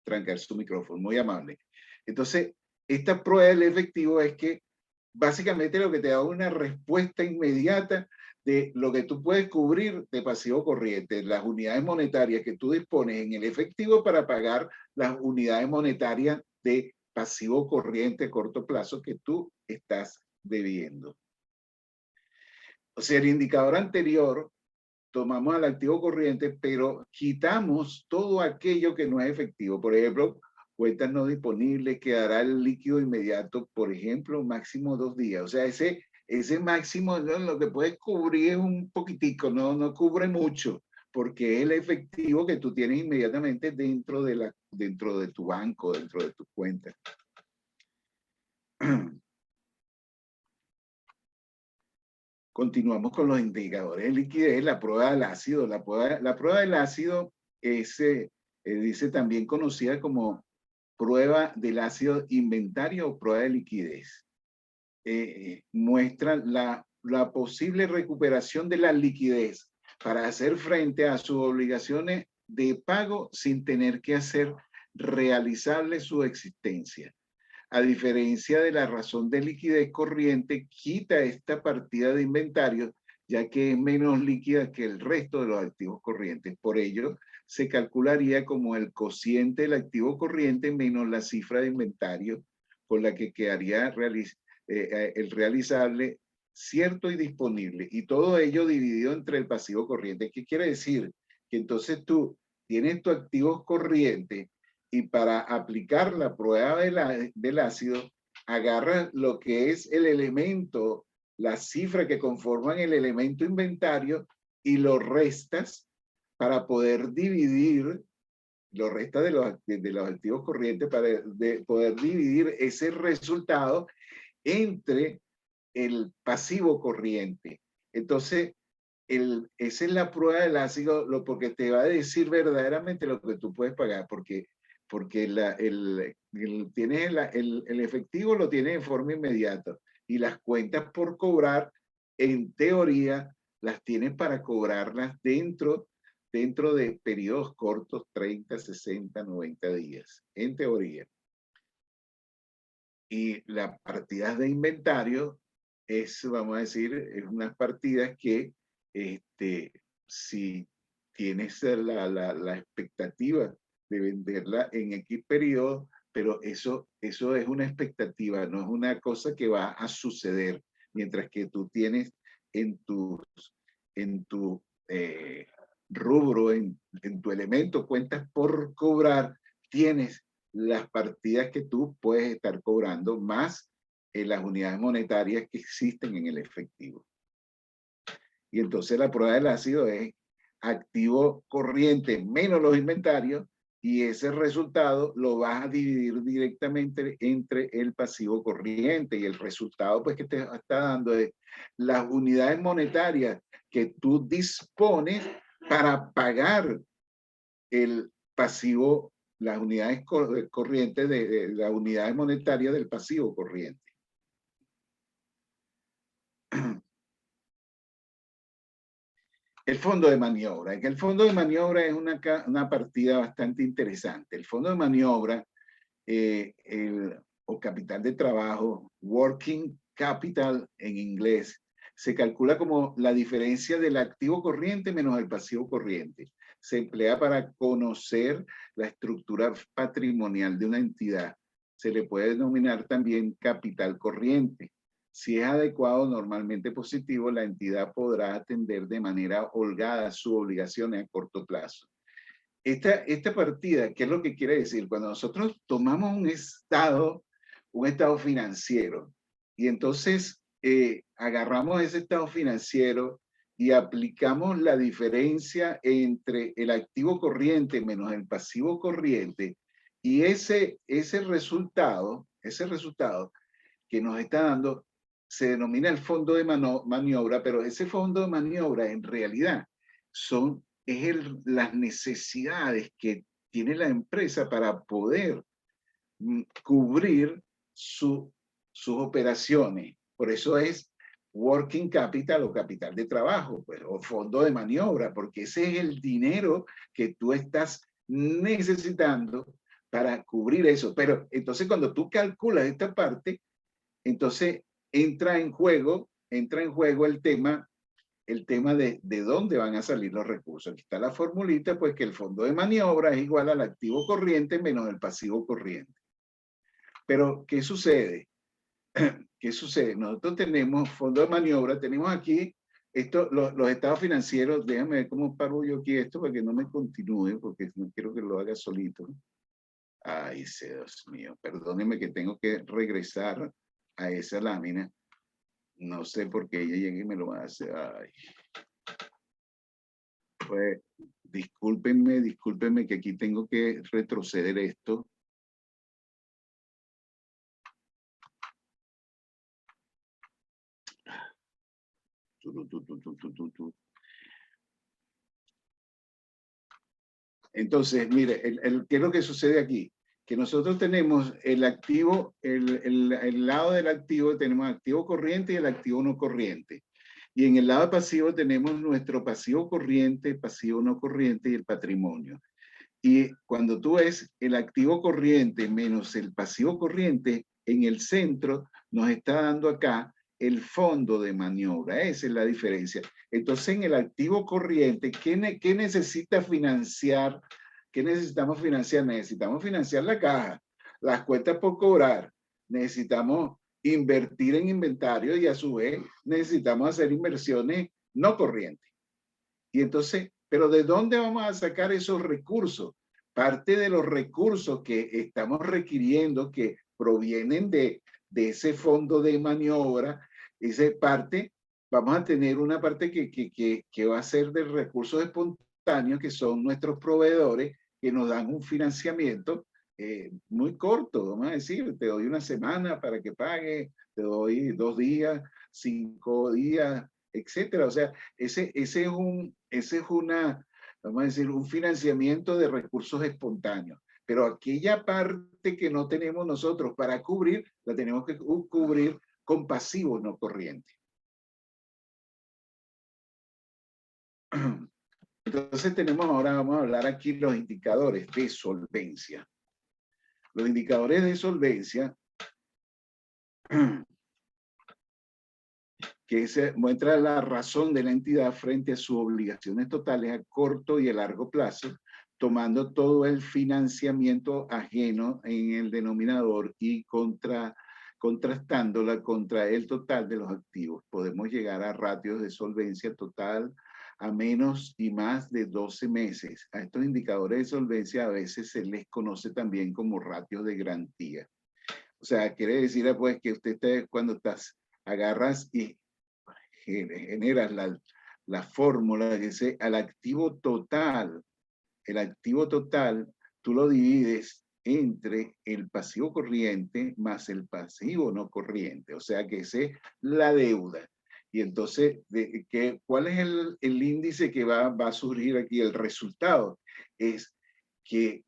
S1: trancar su micrófono, muy amable. Entonces, esta prueba del efectivo es que básicamente lo que te da una respuesta inmediata de lo que tú puedes cubrir de pasivo corriente, las unidades monetarias que tú dispones en el efectivo para pagar las unidades monetarias de pasivo corriente a corto plazo que tú estás debiendo. O sea, el indicador anterior tomamos al activo corriente, pero quitamos todo aquello que no es efectivo. Por ejemplo, cuentas no disponibles, quedará el líquido inmediato, por ejemplo, máximo 2 días. O sea, ese máximo, ¿no? Lo que puedes cubrir es un poquitico, no cubre mucho, porque es el efectivo que tú tienes inmediatamente dentro de tu banco, dentro de tu cuenta. Continuamos con los indicadores de liquidez, la prueba del ácido. La prueba del ácido dice también conocida como prueba del ácido inventario o prueba de liquidez. Muestra la posible recuperación de la liquidez para hacer frente a sus obligaciones de pago sin tener que hacer realizable su existencia. A diferencia de la razón de liquidez corriente, quita esta partida de inventario, ya que es menos líquida que el resto de los activos corrientes. Por ello, se calcularía como el cociente del activo corriente menos la cifra de inventario con la que quedaría el realizable cierto y disponible. Y todo ello dividido entre el pasivo corriente. ¿Qué quiere decir? Que entonces tú tienes tus activos corrientes y para aplicar la prueba del ácido, agarras lo que es el elemento, la cifra que conforman el elemento inventario y lo restas para poder dividir, lo restas de los activos corrientes para poder dividir ese resultado entre el pasivo corriente. Entonces, esa es la prueba del ácido, porque te va a decir verdaderamente lo que tú puedes pagar, porque tienes el efectivo lo tienes en forma inmediata y las cuentas por cobrar, en teoría, las tienes para cobrarlas dentro de periodos cortos, 30, 60, 90 días, en teoría. Y las partidas de inventario vamos a decir, es unas partidas que si tienes la expectativa de venderla en X periodo, pero eso es una expectativa, no es una cosa que va a suceder, mientras que tú tienes en tu rubro, en tu elemento, cuentas por cobrar, tienes las partidas que tú puedes estar cobrando más las unidades monetarias que existen en el efectivo. Y entonces la prueba del ácido es activo corriente menos los inventarios y ese resultado lo vas a dividir directamente entre el pasivo corriente y el resultado pues que te está dando es las unidades monetarias que tú dispones para pagar el pasivo, las unidades corrientes de las unidades monetarias del pasivo corriente. El fondo de maniobra. El fondo de maniobra es una partida bastante interesante. El fondo de maniobra o capital de trabajo, working capital en inglés, se calcula como la diferencia del activo corriente menos el pasivo corriente. Se emplea para conocer la estructura patrimonial de una entidad. Se le puede denominar también capital corriente. Si es adecuado, normalmente positivo, la entidad podrá atender de manera holgada sus obligaciones a corto plazo. Esta partida, ¿qué es lo que quiere decir? Cuando nosotros tomamos un estado financiero, y entonces agarramos ese estado financiero y aplicamos la diferencia entre el activo corriente menos el pasivo corriente, y ese resultado que nos está dando se denomina el fondo de maniobra, pero ese fondo de maniobra en realidad es las necesidades que tiene la empresa para poder cubrir sus operaciones. Por eso es working capital o capital de trabajo, pues, o fondo de maniobra, porque ese es el dinero que tú estás necesitando para cubrir eso. Pero entonces cuando tú calculas esta parte, entonces entra en juego el tema de dónde van a salir los recursos. Aquí está la formulita, pues que el fondo de maniobra es igual al activo corriente menos el pasivo corriente. Pero, ¿qué sucede? ¿Qué sucede? Nosotros tenemos fondo de maniobra, tenemos aquí los estados financieros. Déjame ver cómo paro yo aquí esto para que no me continúe, porque no quiero que lo haga solito. Ay, Dios mío, perdónenme que tengo que regresar a esa lámina. No sé por qué ella llega y me lo hace. Ay. Pues, discúlpenme que aquí tengo que retroceder esto. Entonces, mire, ¿qué es lo que sucede aquí? Que nosotros tenemos el activo, el lado del activo, tenemos activo corriente y el activo no corriente. Y en el lado pasivo tenemos nuestro pasivo corriente, pasivo no corriente y el patrimonio. Y cuando tú ves el activo corriente menos el pasivo corriente, en el centro nos está dando acá el fondo de maniobra. Esa es la diferencia. Entonces, en el activo corriente, ¿qué necesita financiar? ¿Qué necesitamos financiar? Necesitamos financiar la caja, las cuentas por cobrar. Necesitamos invertir en inventario y a su vez necesitamos hacer inversiones no corrientes. Y entonces, ¿pero de dónde vamos a sacar esos recursos? Parte de los recursos que estamos requiriendo que provienen de ese fondo de maniobra, esa parte, vamos a tener una parte que va a ser de recursos espontáneos, que son nuestros proveedores, que nos dan un financiamiento muy corto, vamos a decir, te doy una semana para que pague, te doy 2 días, 5 días, etcétera. O sea, ese es vamos a decir, un financiamiento de recursos espontáneos. Pero aquella parte que no tenemos nosotros para cubrir, la tenemos que cubrir con pasivos no corrientes. Entonces vamos a hablar aquí los indicadores de solvencia. Los indicadores de solvencia que se muestra la razón de la entidad frente a sus obligaciones totales a corto y a largo plazo, tomando todo el financiamiento ajeno en el denominador y contrastándola contra el total de los activos. Podemos llegar a ratios de solvencia total a menos y más de 12 meses. A estos indicadores de solvencia a veces se les conoce también como ratios de garantía. O sea, quiere decir pues que usted cuando agarras y generas la fórmula que dice al activo total. El activo total tú lo divides entre el pasivo corriente más el pasivo no corriente. O sea que esa es la deuda. Y entonces, ¿cuál es el índice que va a surgir aquí? El resultado es que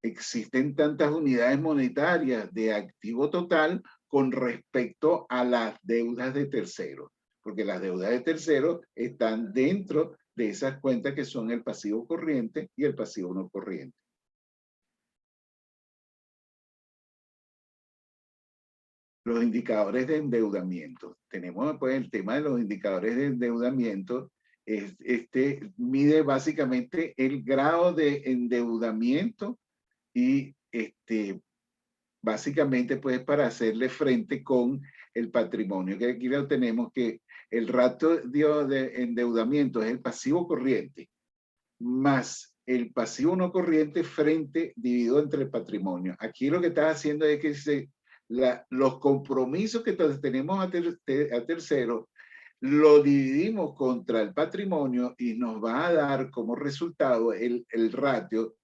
S1: existen tantas unidades monetarias de activo total con respecto a las deudas de terceros, porque las deudas de terceros están dentro de esas cuentas que son el pasivo corriente y el pasivo no corriente. Los indicadores de endeudamiento. Tenemos pues el tema de los indicadores de endeudamiento. Mide básicamente el grado de endeudamiento y básicamente pues para hacerle frente con el patrimonio, que aquí lo tenemos que el ratio de endeudamiento es el pasivo corriente más el pasivo no corriente frente dividido entre el patrimonio. Aquí lo que estás haciendo es que los compromisos que tenemos a terceros lo dividimos contra el patrimonio y nos va a dar como resultado el ratio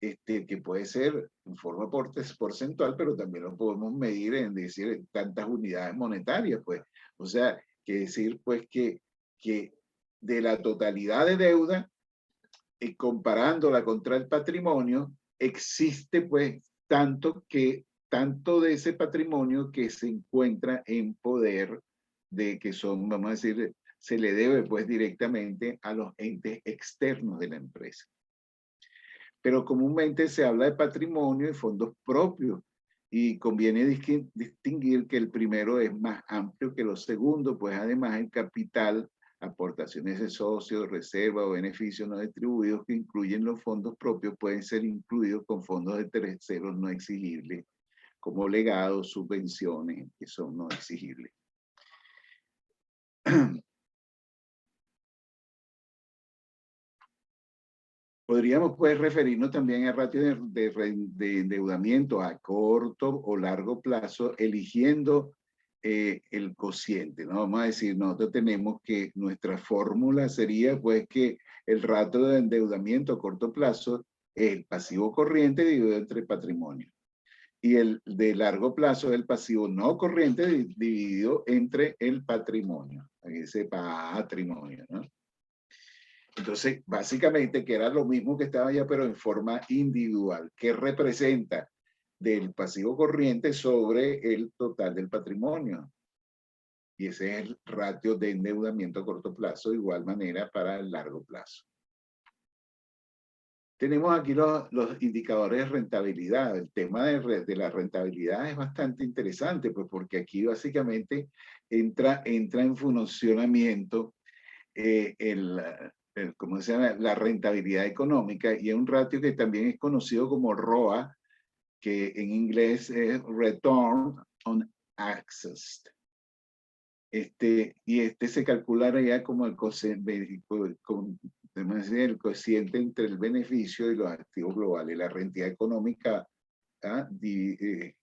S1: que puede ser en forma porcentual, pero también lo podemos medir en decir tantas unidades monetarias, pues. O sea, que decir, pues, que de la totalidad de deuda, comparándola contra el patrimonio, existe, pues, tanto de ese patrimonio que se encuentra en poder de que son, vamos a decir, se le debe, pues, directamente a los entes externos de la empresa. Pero comúnmente se habla de patrimonio y fondos propios, y conviene distinguir que el primero es más amplio que los segundos, pues además el capital, aportaciones de socios, reservas o beneficios no distribuidos que incluyen los fondos propios pueden ser incluidos con fondos de terceros no exigibles, como legados, subvenciones, que son no exigibles. Podríamos pues referirnos también al ratio de endeudamiento a corto o largo plazo, eligiendo el cociente, ¿no? Vamos a decir, nosotros tenemos que nuestra fórmula sería pues que el ratio de endeudamiento a corto plazo es el pasivo corriente dividido entre el patrimonio. Y el de largo plazo es el pasivo no corriente dividido entre el patrimonio. Ese patrimonio, ¿no? Entonces, básicamente, que era lo mismo que estaba allá, pero en forma individual, que representa del pasivo corriente sobre el total del patrimonio. Y ese es el ratio de endeudamiento a corto plazo, de igual manera para el largo plazo. Tenemos aquí los indicadores de rentabilidad. El tema de la rentabilidad es bastante interesante, pues porque aquí básicamente entra en funcionamiento ¿cómo se llama? La rentabilidad económica, y es un ratio que también es conocido como ROA, que en inglés es Return on Assets. Y se calcularía como el cociente entre el beneficio y los activos globales. La rentabilidad económica de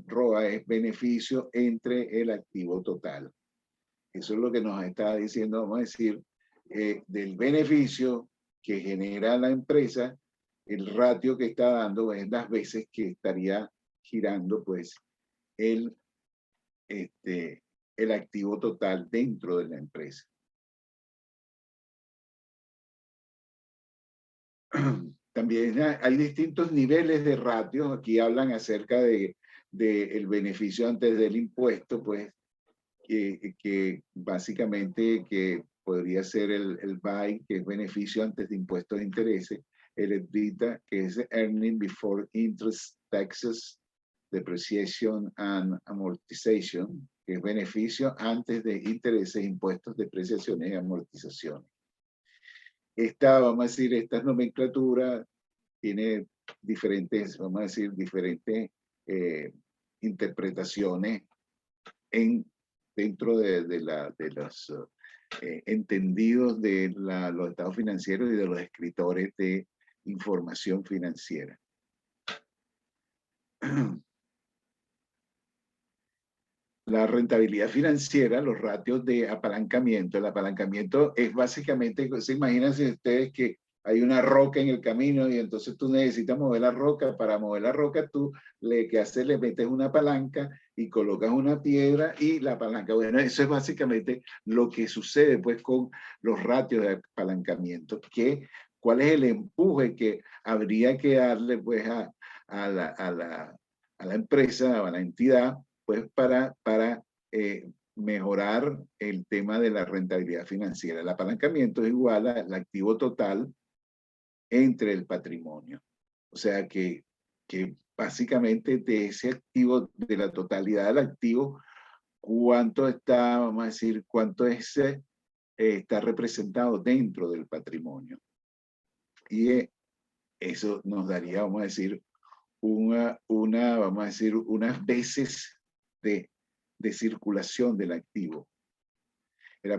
S1: ROA es beneficio entre el activo total. Eso es lo que nos está diciendo, vamos a decir, del beneficio que genera la empresa, el ratio que está dando es las veces que estaría girando pues el activo total dentro de la empresa. También hay distintos niveles de ratios. Aquí hablan acerca de el beneficio antes del impuesto, pues que básicamente que podría ser el BAI, que es beneficio antes de impuestos de intereses, el EBITDA, que es Earning Before Interest, Taxes, Depreciation and Amortization, que es beneficio antes de intereses, impuestos, depreciaciones y amortizaciones. Vamos a decir, esta nomenclatura tiene diferentes, vamos a decir, diferentes interpretaciones dentro de los entendidos de los estados financieros y de los escritores de información financiera. La rentabilidad financiera, los ratios de apalancamiento. El apalancamiento es básicamente, se imagínense ustedes que hay una roca en el camino y entonces tú necesitas mover la roca. Para mover la roca tú ¿qué haces? Le metes una palanca y colocas una piedra y la palanca. Bueno, eso es básicamente lo que sucede pues con los ratios de apalancamiento. ¿Cuál es el empuje que habría que darle pues a la empresa, a la entidad, pues para mejorar el tema de la rentabilidad financiera? El apalancamiento es igual al activo total entre el patrimonio. O sea que básicamente de ese activo, de la totalidad del activo, cuánto está, vamos a decir, cuánto está representado dentro del patrimonio. Y eso nos daría, vamos a decir, vamos a decir, unas veces de circulación del activo. El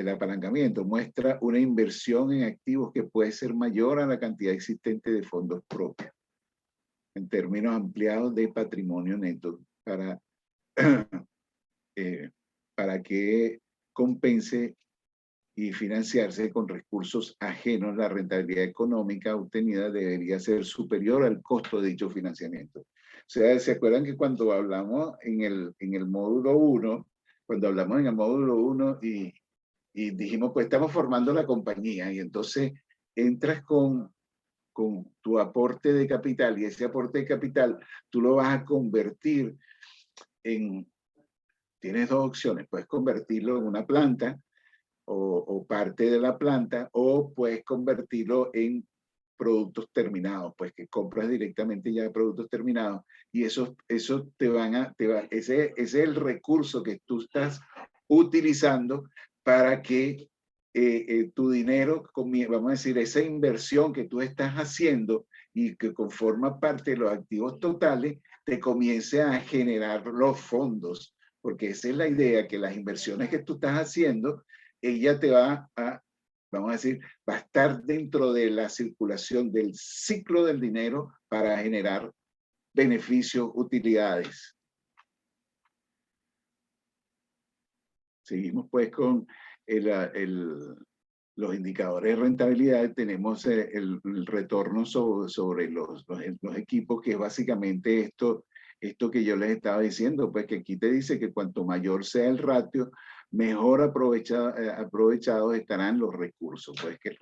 S1: apalancamiento muestra una inversión en activos que puede ser mayor a la cantidad existente de fondos propios, en términos ampliados de patrimonio neto, para que compense y financiarse con recursos ajenos. La rentabilidad económica obtenida debería ser superior al costo de dicho financiamiento. O sea, ¿se acuerdan que cuando hablamos en el módulo 1, cuando hablamos en el módulo 1 y dijimos, pues estamos formando la compañía, y entonces entras con tu aporte de capital, y ese aporte de capital tú lo vas a convertir tienes dos opciones: puedes convertirlo en una planta o parte de la planta, o puedes convertirlo en productos terminados, pues que compras directamente ya productos terminados, y eso ese es el recurso que tú estás utilizando para que tu dinero, vamos a decir, esa inversión que tú estás haciendo y que conforma parte de los activos totales, te comience a generar los fondos, porque esa es la idea, que las inversiones que tú estás haciendo, ella te va a, vamos a decir, va a estar dentro de la circulación del ciclo del dinero para generar beneficios, utilidades. Seguimos pues con los indicadores de rentabilidad. Tenemos el retorno sobre los equipos, que es básicamente esto que yo les estaba diciendo, pues que aquí te dice que cuanto mayor sea el ratio, mejor aprovechados estarán los recursos. Pues que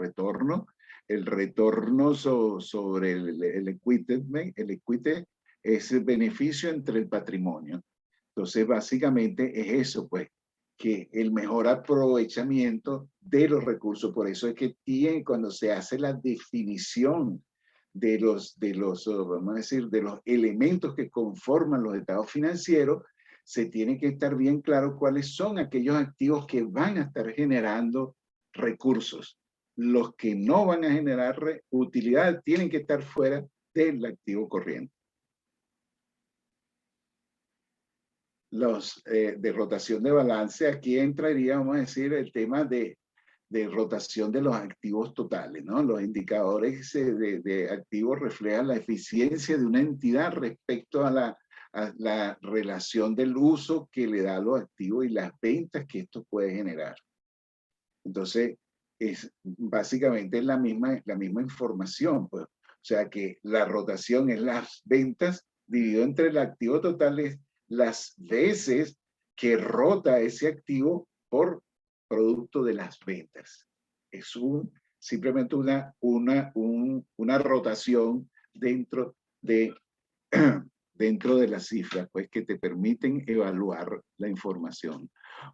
S1: el retorno sobre el equity es el beneficio entre el patrimonio. Entonces, básicamente es eso, pues, que el mejor aprovechamiento de los recursos. Por eso es que cuando se hace la definición vamos a decir, de los elementos que conforman los estados financieros, se tiene que estar bien claro cuáles son aquellos activos que van a estar generando recursos. Los que no van a generar utilidad tienen que estar fuera del activo corriente. De rotación de balance, aquí entraría, vamos a decir, el tema de rotación de los activos totales, ¿no? Los indicadores de activos reflejan la eficiencia de una entidad respecto a la relación del uso que le da a los activos y las ventas que esto puede generar. Entonces, básicamente es la misma información, pues. O sea que la rotación es las ventas dividido entre el activo total, es las veces que rota ese activo por producto de las ventas. Es simplemente una rotación dentro de las cifras, pues, que te permiten evaluar la información.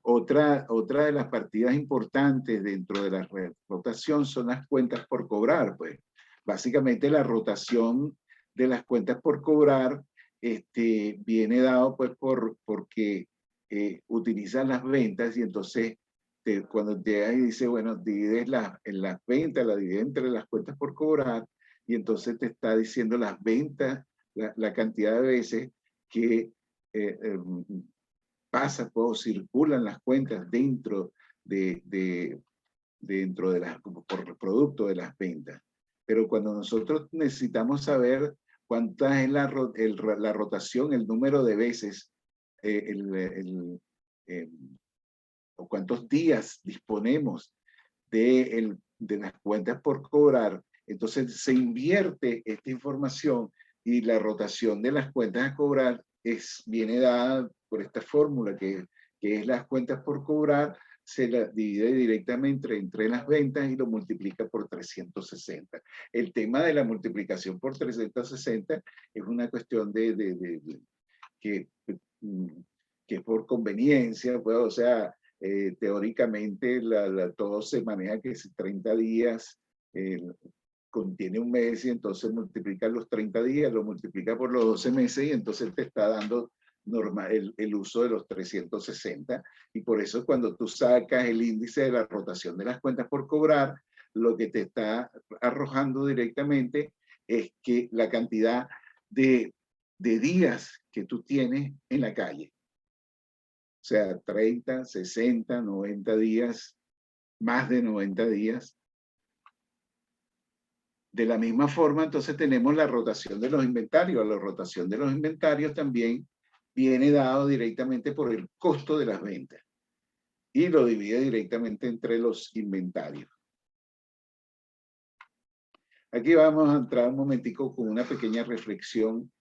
S1: Otra de las partidas importantes dentro de la rotación son las cuentas por cobrar, pues. Básicamente la rotación de las cuentas por cobrar viene dado, pues, porque utilizas las ventas, y entonces cuando te dice, bueno, divides en las ventas, la divides entre las cuentas por cobrar, y entonces te está diciendo las ventas, la cantidad de veces que pasa o circulan las cuentas dentro de por producto de las ventas. Pero cuando nosotros necesitamos saber cuánta es la rotación, el número de veces, o cuántos días disponemos de las cuentas por cobrar, entonces se invierte esta información, y la rotación de las cuentas a cobrar viene dada por esta fórmula que es las cuentas por cobrar, se la divide directamente entre las ventas y lo multiplica por 360. El tema de la multiplicación por 360 es una cuestión que es por conveniencia, pues, o sea, teóricamente todo se maneja que si 30 días contiene un mes, y entonces multiplica los 30 días, lo multiplica por los 12 meses, y entonces te está dando el uso de los 360. Y por eso cuando tú sacas el índice de la rotación de las cuentas por cobrar, lo que te está arrojando directamente es que la cantidad de días que tú tienes en la calle. O sea, 30, 60, 90 días, más de 90 días. De la misma forma, entonces tenemos la rotación de los inventarios. La rotación de los inventarios también viene dado directamente por el costo de las ventas y lo divide directamente entre los inventarios. Aquí vamos a entrar un momentico con una pequeña reflexión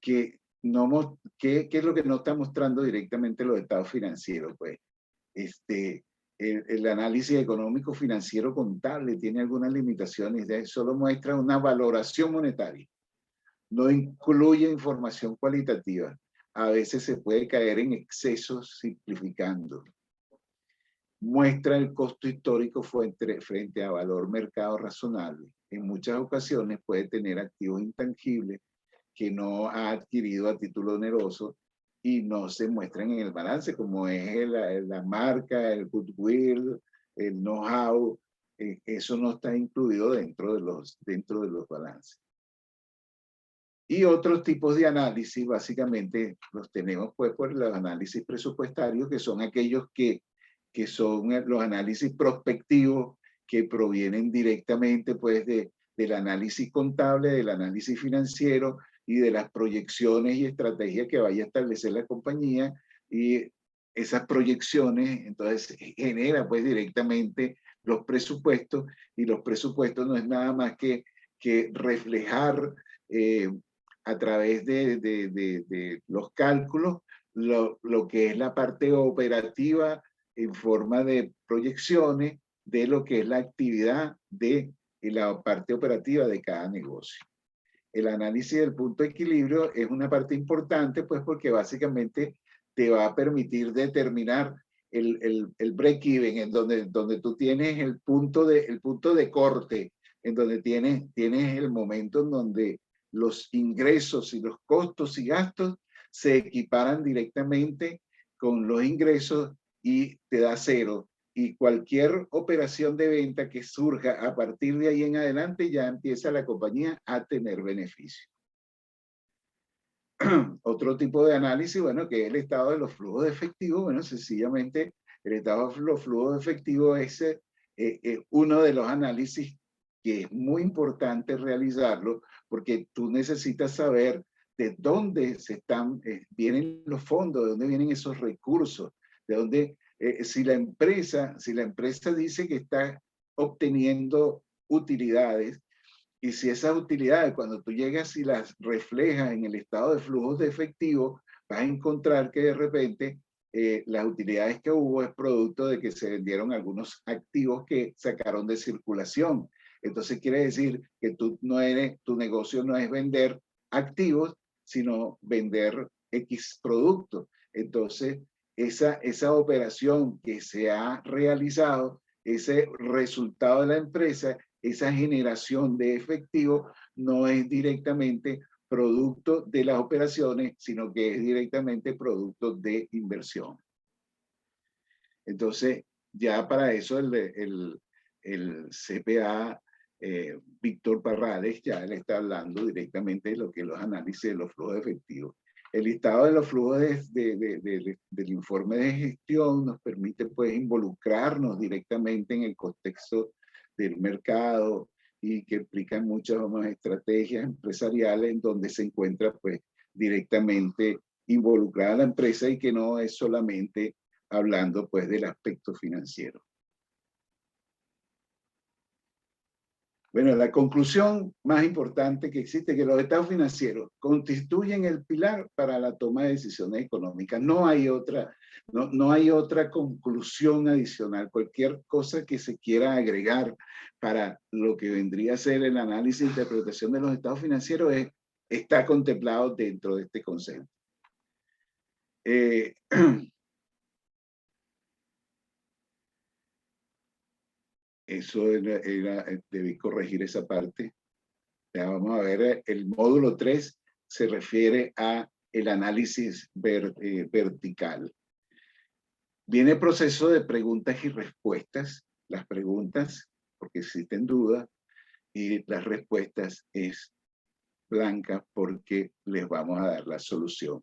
S1: que ¿qué es lo que no está mostrando directamente los estados financieros? Pues el análisis económico financiero contable tiene algunas limitaciones, solo muestra una valoración monetaria, no incluye información cualitativa. A veces se puede caer en excesos simplificando. Muestra el costo histórico frente a valor mercado razonable. En muchas ocasiones puede tener activos intangibles que no ha adquirido a título oneroso y no se muestran en el balance, como es la marca, el goodwill, el know-how. Eso no está incluido dentro de los balances. Y otros tipos de análisis, básicamente, los tenemos pues por los análisis presupuestarios, que son aquellos que son los análisis prospectivos, que provienen directamente pues del análisis contable, del análisis financiero y de las proyecciones y estrategias que vaya a establecer la compañía, y esas proyecciones entonces genera pues directamente los presupuestos, y los presupuestos no es nada más que reflejar a través de los cálculos lo que es la parte operativa en forma de proyecciones de lo que es la actividad de la parte operativa de cada negocio. El análisis del punto de equilibrio es una parte importante, pues porque básicamente te va a permitir determinar el break-even, en donde tú tienes el punto de corte, en donde tienes el momento en donde los ingresos y los costos y gastos se equiparan directamente con los ingresos y te da cero. Y cualquier operación de venta que surja a partir de ahí en adelante, ya empieza la compañía a tener beneficio. Otro tipo de análisis, bueno, que es el estado de los flujos de efectivo. Bueno, sencillamente el estado de los flujos de efectivo es uno de los análisis que es muy importante realizarlo, porque tú necesitas saber de dónde vienen los fondos, de dónde vienen esos recursos, de dónde, si la empresa dice que está obteniendo utilidades, y si esas utilidades, cuando tú llegas y las reflejas en el estado de flujos de efectivo, vas a encontrar que de repente las utilidades que hubo es producto de que se vendieron algunos activos que sacaron de circulación. Entonces quiere decir que tu negocio no es vender activos, sino vender X productos. Entonces, esa operación que se ha realizado, ese resultado de la empresa, esa generación de efectivo, no es directamente producto de las operaciones, sino que es directamente producto de inversión. Entonces, ya para eso el CPA Víctor Parrales ya le está hablando directamente de lo que es los análisis de los flujos de efectivo. El listado de los flujos del informe de gestión nos permite pues involucrarnos directamente en el contexto del mercado, y que explican muchas más estrategias empresariales en donde se encuentra pues directamente involucrada la empresa, y que no es solamente hablando pues del aspecto financiero. Bueno, la conclusión más importante que existe es que los estados financieros constituyen el pilar para la toma de decisiones económicas. No hay otra conclusión adicional. Cualquier cosa que se quiera agregar para lo que vendría a ser el análisis e interpretación de los estados financieros está contemplado dentro de este concepto. Eso debí corregir esa parte. Ya vamos a ver, el módulo 3 se refiere a el análisis vertical. Viene el proceso de preguntas y respuestas. Las preguntas, porque existen dudas, y las respuestas es blancas porque les vamos a dar la solución.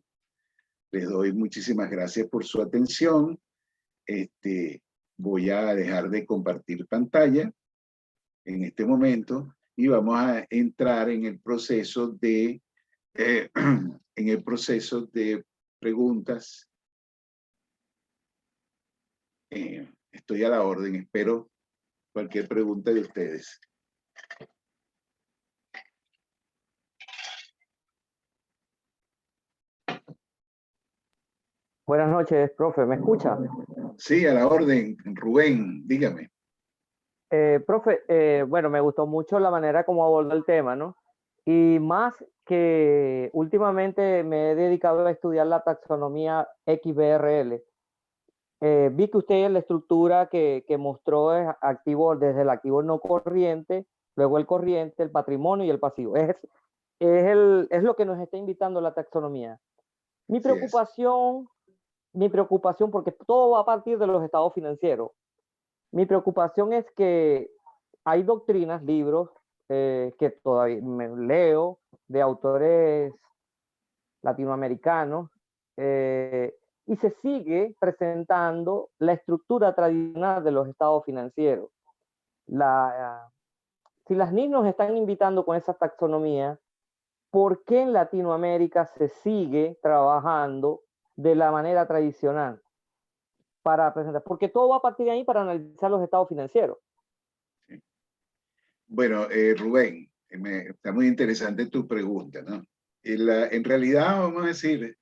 S1: Les doy muchísimas gracias por su atención. Voy a dejar de compartir pantalla en este momento y vamos a entrar en el proceso de preguntas. Estoy a la orden, espero cualquier pregunta de ustedes.
S2: Buenas noches, profe, ¿me escucha?
S1: Sí, a la orden, Rubén, dígame.
S2: Profe, bueno, me gustó mucho la manera como abordó el tema, ¿no? Y más que últimamente me he dedicado a estudiar la taxonomía XBRL. Vi que usted en la estructura que mostró es activo desde el activo no corriente, luego el corriente, el patrimonio y el pasivo. Es lo que nos está invitando la taxonomía. Mi preocupación, porque todo va a partir de los estados financieros. Mi preocupación es que hay doctrinas, libros que todavía me leo de autores latinoamericanos y se sigue presentando la estructura tradicional de los estados financieros. Si las NIC nos están invitando con esa taxonomía, ¿por qué en Latinoamérica se sigue trabajando de la manera tradicional para presentar? Porque todo va a partir de ahí para analizar los estados financieros.
S1: Bueno, Rubén, está muy interesante tu pregunta, ¿no? En realidad, vamos a decir,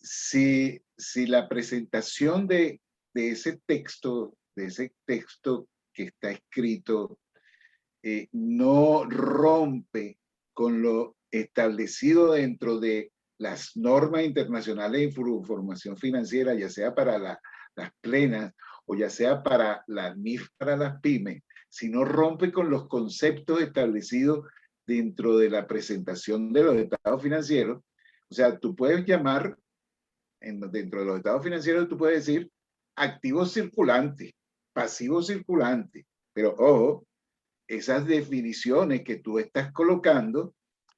S1: si la presentación de ese texto que está escrito, no rompe con lo establecido dentro de las normas internacionales de información financiera, ya sea para las plenas o ya sea para las NIF, para las pymes, si no rompe con los conceptos establecidos dentro de la presentación de los estados financieros. O sea, tú puedes llamar, dentro de los estados financieros, tú puedes decir activos circulantes, pasivos circulantes, pero ojo, esas definiciones que tú estás colocando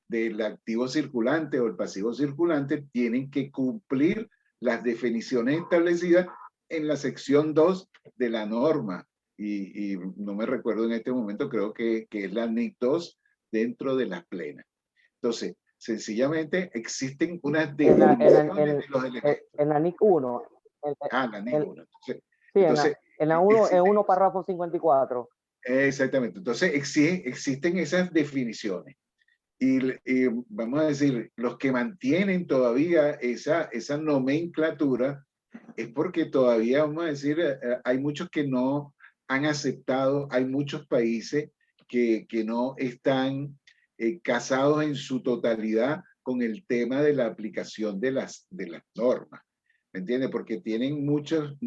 S1: del activo circulante o el pasivo circulante tienen que cumplir las definiciones establecidas en la sección 2 de la norma. Y no me recuerdo en este momento, creo que es la NIC 2 dentro de las plenas. Entonces, sencillamente existen unas definiciones de los elementos.
S2: En la NIC 1.
S1: La NIC 1.
S2: Entonces, en la 1, en 1 párrafo 54.
S1: Exactamente. Entonces, existen esas definiciones. Y vamos a decir, los que mantienen todavía esa nomenclatura es porque todavía, vamos a decir, hay muchos que no han aceptado, hay muchos países que no están casados en su totalidad con el tema de la aplicación de las normas. ¿Me entiendes? Porque tienen muchos,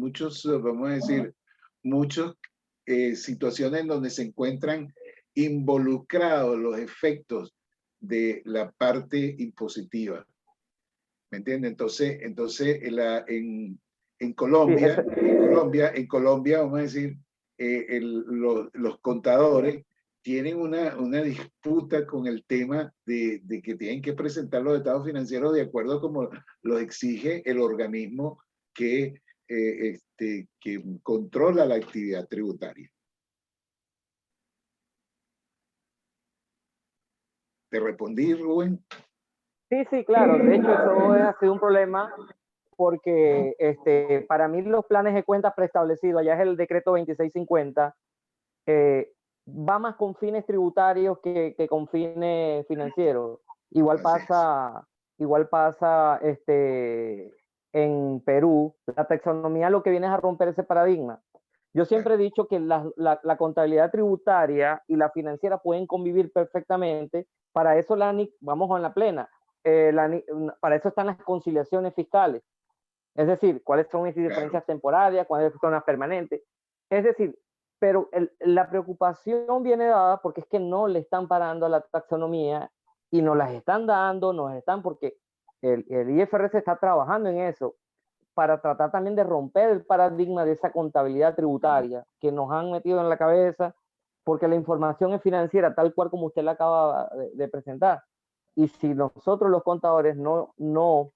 S1: vamos a decir, muchas situaciones en donde se encuentran involucrados los efectos de la parte impositiva. ¿Me entiendes? Entonces en Colombia, en Colombia, vamos a decir, los contadores tienen una disputa con el tema de que tienen que presentar los estados financieros de acuerdo a como lo exige el organismo que controla la actividad tributaria. ¿Te respondí, Rubén?
S2: Sí, claro. De hecho, eso ha sido un problema porque para mí los planes de cuentas preestablecidos, allá es el decreto 2650, va más con fines tributarios que con fines financieros. Igual pasa en Perú. La taxonomía lo que viene es a romper ese paradigma. Yo siempre he dicho que la contabilidad tributaria y la financiera pueden convivir perfectamente. Para eso la NIC, vamos a la plena, para eso están las conciliaciones fiscales. Es decir, cuáles son esas diferencias temporarias, cuáles son las permanentes. Es decir, pero la preocupación viene dada porque es que no le están parando a la taxonomía y nos las están dando, porque el IFRS está trabajando en eso para tratar también de romper el paradigma de esa contabilidad tributaria que nos han metido en la cabeza, porque la información es financiera, tal cual como usted la acaba de presentar. Y si nosotros los contadores no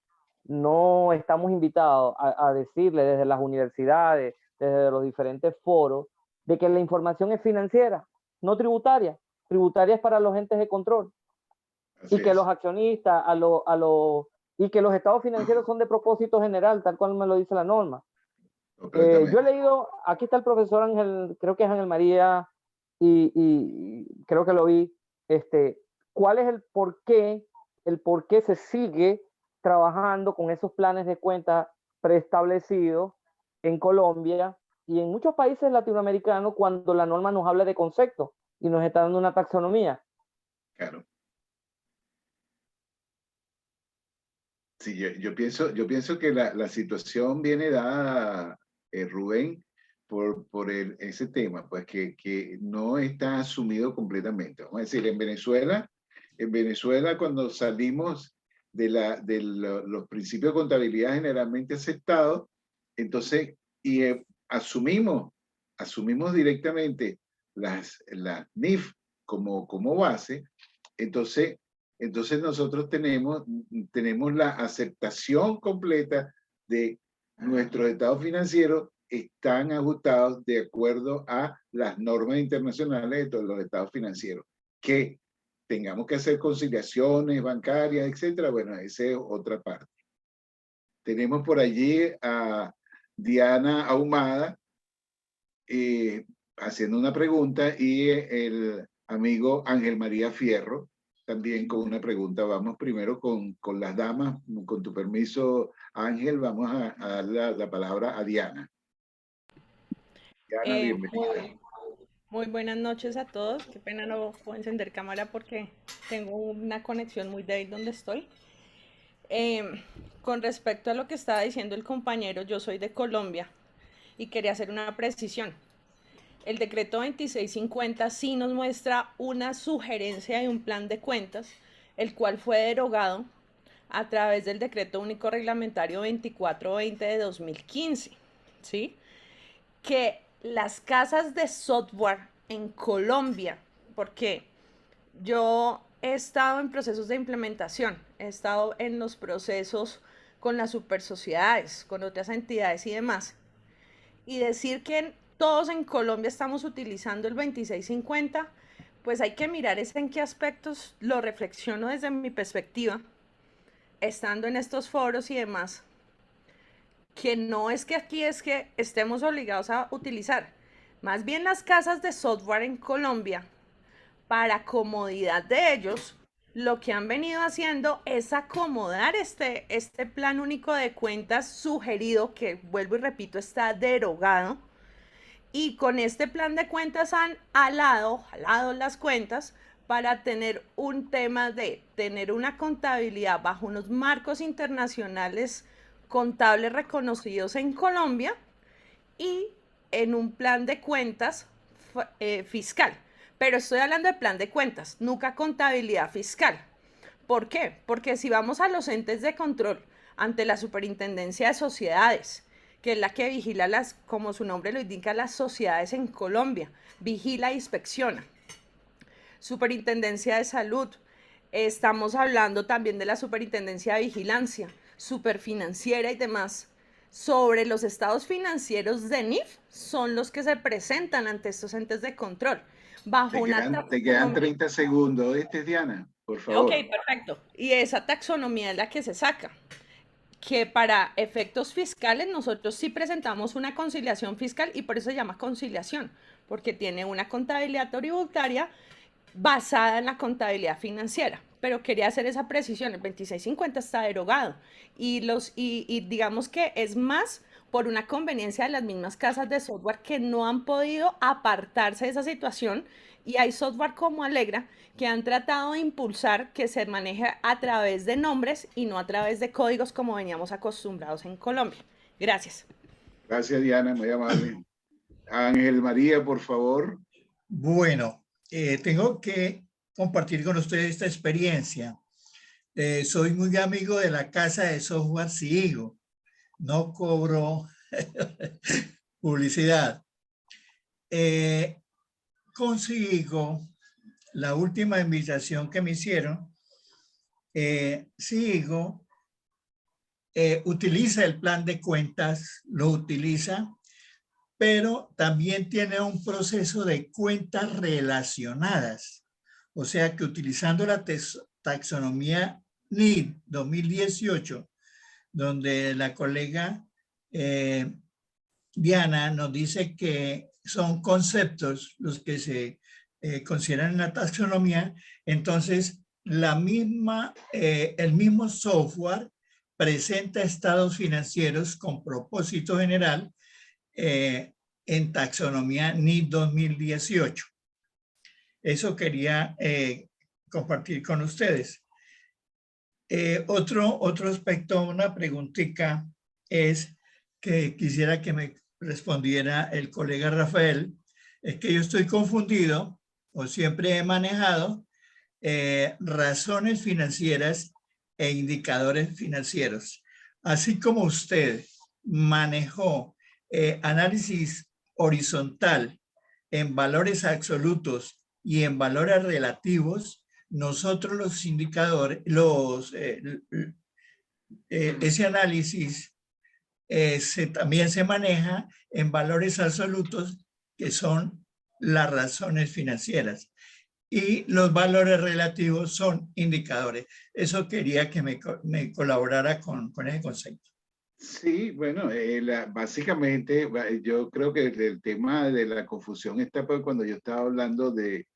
S2: estamos invitados a decirle desde las universidades, desde los diferentes foros, de que la información es financiera, no tributaria. Tributaria es para los entes de control.
S1: Así
S2: Y que
S1: es.
S2: los accionistas, y que los estados financieros son de propósito general, tal cual me lo dice la norma. Yo he leído, aquí está el profesor Ángel, creo que es Ángel María, y creo que lo vi, cuál es el por qué se sigue trabajando con esos planes de cuenta preestablecidos en Colombia y en muchos países latinoamericanos cuando la norma nos habla de conceptos y nos está dando una taxonomía.
S1: Claro. Sí, yo pienso que la situación viene dada, Rubén, por ese tema, pues que no está asumido completamente. Vamos a decir, en Venezuela cuando salimos de los principios de contabilidad generalmente aceptados, entonces, asumimos directamente las NIF como base, entonces nosotros tenemos la aceptación completa de nuestros estados financieros están ajustados de acuerdo a las normas internacionales de todos los estados financieros. Que tengamos que hacer conciliaciones bancarias, etcétera, bueno, esa es otra parte. Tenemos por allí a Diana Ahumada haciendo una pregunta y el amigo Ángel María Fierro también con una pregunta. Vamos primero con las damas. Con tu permiso, Ángel, vamos a dar la palabra a Diana. Diana, bienvenida.
S3: Muy buenas noches a todos. Qué pena no puedo encender cámara porque tengo una conexión muy débil donde estoy. Con respecto a lo que estaba diciendo el compañero, yo soy de Colombia y quería hacer una precisión. El decreto 2650 sí nos muestra una sugerencia de un plan de cuentas, el cual fue derogado a través del decreto único reglamentario 2420 de 2015, ¿sí? Que las casas de software en Colombia, porque yo he estado en procesos de implementación, he estado en los procesos con las super sociedades, con otras entidades y demás, y decir que todos en Colombia estamos utilizando el 2650, pues hay que mirar es en qué aspectos lo reflexiono desde mi perspectiva, estando en estos foros y demás, que no es que aquí es que estemos obligados a utilizar, más bien las casas de software en Colombia, para comodidad de ellos, lo que han venido haciendo es acomodar este plan único de cuentas sugerido, que vuelvo y repito, está derogado, y con este plan de cuentas han jalado las cuentas para tener un tema de tener una contabilidad bajo unos marcos internacionales contables reconocidos en Colombia y en un plan de cuentas fiscal. Pero estoy hablando de plan de cuentas, nunca contabilidad fiscal. ¿Por qué? Porque si vamos a los entes de control ante la Superintendencia de Sociedades, que es la que vigila como su nombre lo indica, las sociedades en Colombia, vigila e inspecciona. Superintendencia de Salud, estamos hablando también de la Superintendencia de Vigilancia, Superfinanciera y demás. Sobre los estados financieros de NIF son los que se presentan ante estos entes de control.
S1: Te quedan 30 segundos. Diana, por favor.
S3: Ok, perfecto. Y esa taxonomía es la que se saca. Que para efectos fiscales nosotros sí presentamos una conciliación fiscal y por eso se llama conciliación, porque tiene una contabilidad tributaria basada en la contabilidad financiera. Pero quería hacer esa precisión, el 2650 está derogado y digamos que es más por una conveniencia de las mismas casas de software que no han podido apartarse de esa situación, y hay software como Alegra que han tratado de impulsar que se maneje a través de nombres y no a través de códigos como veníamos acostumbrados en Colombia. Gracias.
S1: Gracias, Diana, muy amable. Ángel María, por favor.
S4: Bueno, tengo que compartir con ustedes esta experiencia. Soy muy amigo de la casa de software Sigo. No cobro publicidad. Consigo la última invitación que me hicieron Sigo utiliza el plan de cuentas, lo utiliza, pero también tiene un proceso de cuentas relacionadas. O sea que utilizando la taxonomía NID 2018, donde la colega Diana nos dice que son conceptos los que se consideran en la taxonomía, entonces el mismo software presenta estados financieros con propósito general en taxonomía NID 2018. Eso quería compartir con ustedes. Otro aspecto, una preguntita es que quisiera que me respondiera el colega Rafael, es que yo estoy confundido o siempre he manejado razones financieras e indicadores financieros. Así como usted manejó análisis horizontal en valores absolutos y en valores relativos, nosotros los indicadores, ese análisis también se maneja en valores absolutos, que son las razones financieras. Y los valores relativos son indicadores. Eso quería que me colaborara con ese concepto.
S1: Sí, bueno, básicamente yo creo que el tema de la confusión está cuando yo estaba hablando de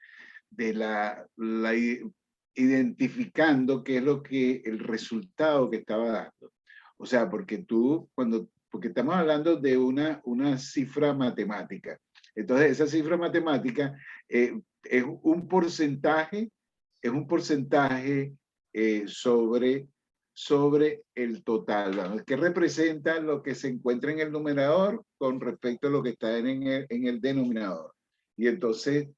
S1: identificando qué es lo que el resultado que estaba dando. O sea, porque porque estamos hablando de una cifra matemática. Entonces, esa cifra matemática es un porcentaje sobre el total, ¿no? Que representa lo que se encuentra en el numerador con respecto a lo que está en el denominador. Y entonces,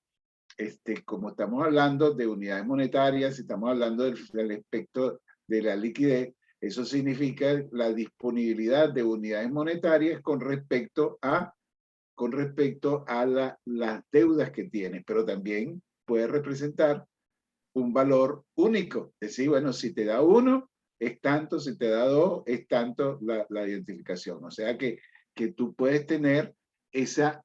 S1: como estamos hablando de unidades monetarias, estamos hablando del aspecto de la liquidez, eso significa la disponibilidad de unidades monetarias con respecto a las deudas que tienes, pero también puede representar un valor único. Es decir, bueno, si te da 1, es tanto, si te da 2, es tanto la identificación. O sea que tú puedes tener esa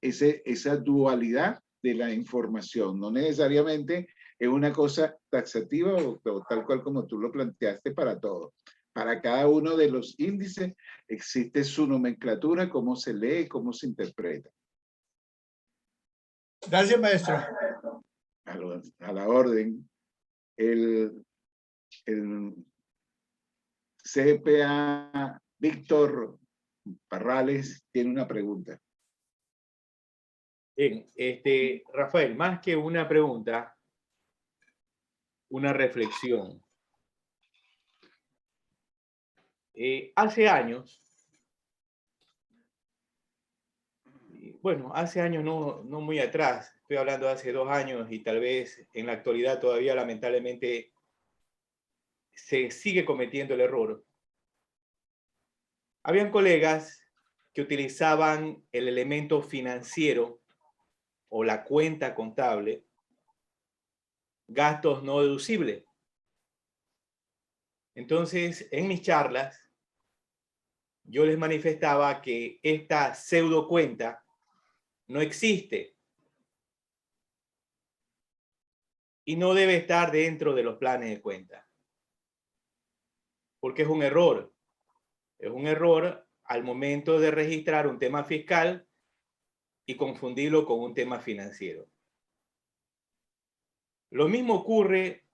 S1: dualidad de la información. No necesariamente es una cosa taxativa o tal cual como tú lo planteaste para todos. Para cada uno de los índices existe su nomenclatura, cómo se lee, cómo se interpreta.
S4: Gracias, maestro.
S1: A la orden. El CPA Víctor Parrales tiene una pregunta.
S5: Bien, Rafael, más que una pregunta, una reflexión. Hace años, bueno, hace años no muy atrás, estoy hablando de hace 2 años y tal vez en la actualidad todavía lamentablemente se sigue cometiendo el error. Habían colegas que utilizaban el elemento financiero o la cuenta contable, gastos no deducibles. Entonces, en mis charlas, yo les manifestaba que esta pseudo cuenta no existe y no debe estar dentro de los planes de cuenta, porque es un error. Es un error al momento de registrar un tema fiscal y confundirlo con un tema financiero. Lo mismo ocurre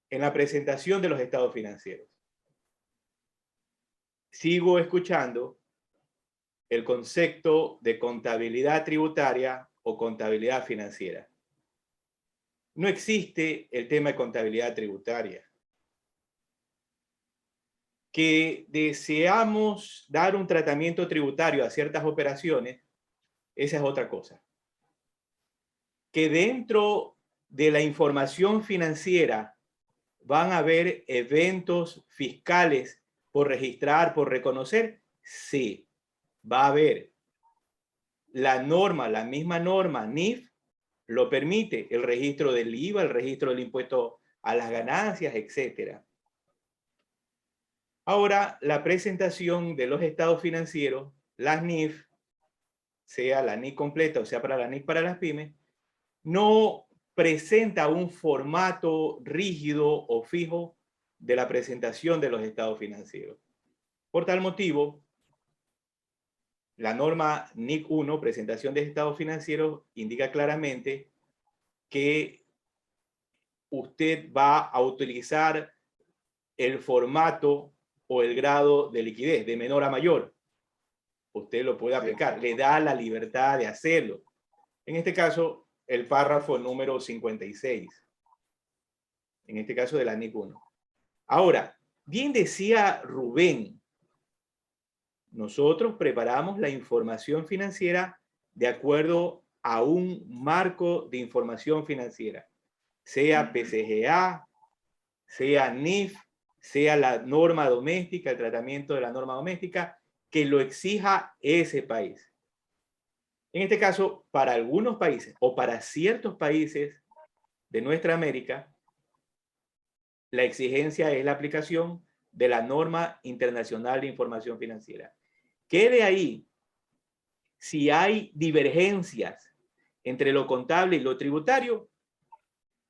S5: en la presentación de los estados financieros. Sigo escuchando el concepto de contabilidad tributaria o contabilidad financiera. No existe el tema de contabilidad tributaria. Que deseamos dar un tratamiento tributario a ciertas operaciones, esa es otra cosa. Que dentro de la información financiera van a haber eventos fiscales por registrar, por reconocer, sí, va a haber. La misma norma NIF lo permite, el registro del IVA, el registro del impuesto a las ganancias, etc. Ahora, la presentación de los estados financieros, las NIF, sea la NIF completa o sea para la NIF para las pymes, no presenta un formato rígido o fijo de la presentación de los estados financieros. Por tal motivo, la norma NIC 1, presentación de estados financieros, indica claramente que usted va a utilizar el formato o el grado de liquidez de menor a mayor. Usted lo puede aplicar, le da la libertad de hacerlo. En este caso, el párrafo número 56. En este caso de la NIC 1. Ahora, bien decía Rubén, nosotros preparamos la información financiera de acuerdo a un marco de información financiera, sea PCGA, sea NIF, sea la norma doméstica, el tratamiento de la norma doméstica, que lo exija ese país. En este caso, para algunos países o para ciertos países de nuestra América, la exigencia es la aplicación de la norma internacional de información financiera. Quede ahí, si hay divergencias entre lo contable y lo tributario,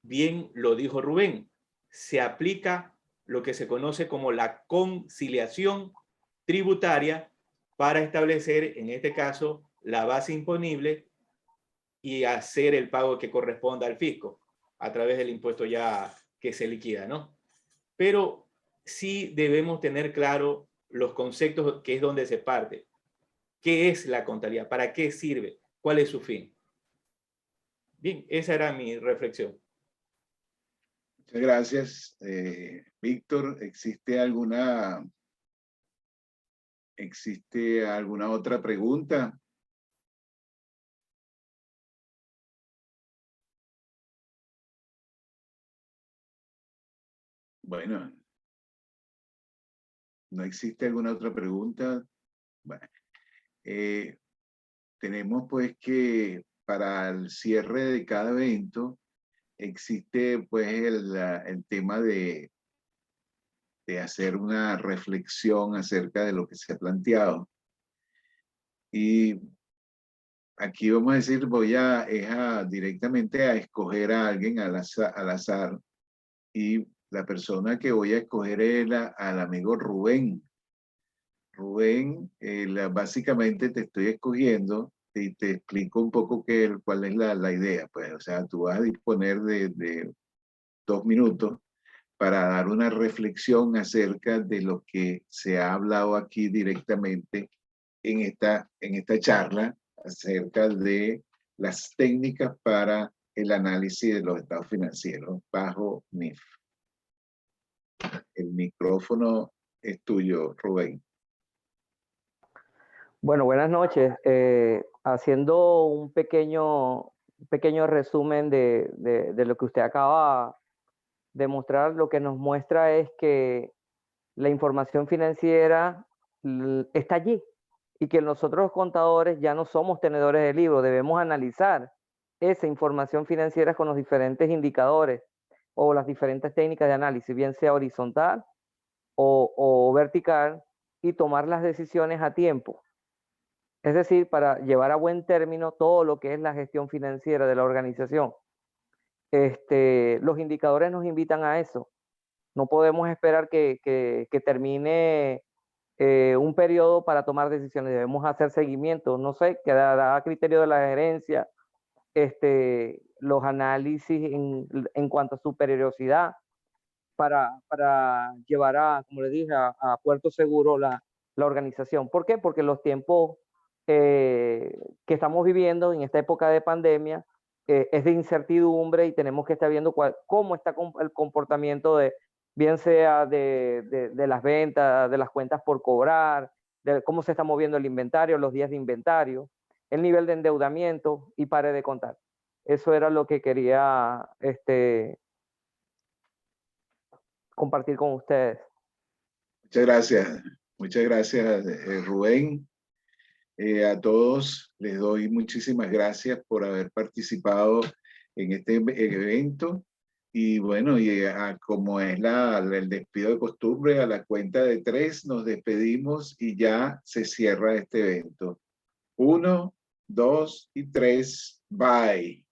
S5: bien lo dijo Rubén, se aplica lo que se conoce como la conciliación tributaria para establecer, en este caso, la base imponible y hacer el pago que corresponda al fisco a través del impuesto ya que se liquida, ¿no? Pero sí debemos tener claro los conceptos que es donde se parte. ¿Qué es la contabilidad? ¿Para qué sirve? ¿Cuál es su fin? Bien, esa era mi reflexión.
S1: Muchas gracias, Víctor. ¿Existe alguna otra pregunta? Bueno, ¿no existe alguna otra pregunta? Bueno, tenemos pues que para el cierre de cada evento existe pues el tema de hacer una reflexión acerca de lo que se ha planteado. Y aquí vamos a decir, directamente a escoger a alguien al azar, y la persona que voy a escoger es al amigo Rubén. Rubén, básicamente te estoy escogiendo y te explico un poco cuál es la idea. Pues, o sea, tú vas a disponer de 2 minutos para dar una reflexión acerca de lo que se ha hablado aquí directamente en esta charla, acerca de las técnicas para el análisis de los estados financieros bajo NIF. El micrófono es tuyo, Rubén.
S2: Bueno, buenas noches. Haciendo un pequeño resumen de lo que usted acaba de mostrar, lo que nos muestra es que la información financiera está allí y que nosotros los contadores ya no somos tenedores de libros, debemos analizar esa información financiera con los diferentes indicadores o las diferentes técnicas de análisis, bien sea horizontal o vertical, y tomar las decisiones a tiempo. Es decir, para llevar a buen término todo lo que es la gestión financiera de la organización. Los indicadores nos invitan a eso. No podemos esperar que termine un periodo para tomar decisiones. Debemos hacer seguimiento. No sé, quedará a criterio de la gerencia los análisis en cuanto a su periodicidad para llevar como le dije, a puerto seguro la organización. ¿Por qué? Porque los tiempos que estamos viviendo en esta época de pandemia es de incertidumbre y tenemos que estar viendo cómo está el comportamiento bien sea de las ventas, de las cuentas por cobrar, de cómo se está moviendo el inventario, los días de inventario, el nivel de endeudamiento, y pare de contar. Eso era lo que quería compartir con ustedes.
S1: Muchas gracias, Rubén. A todos les doy muchísimas gracias por haber participado en este evento Y bueno, y como es el despido de costumbre, a la cuenta de 3 nos despedimos y ya se cierra este evento. 1, 2 y 3. Bye.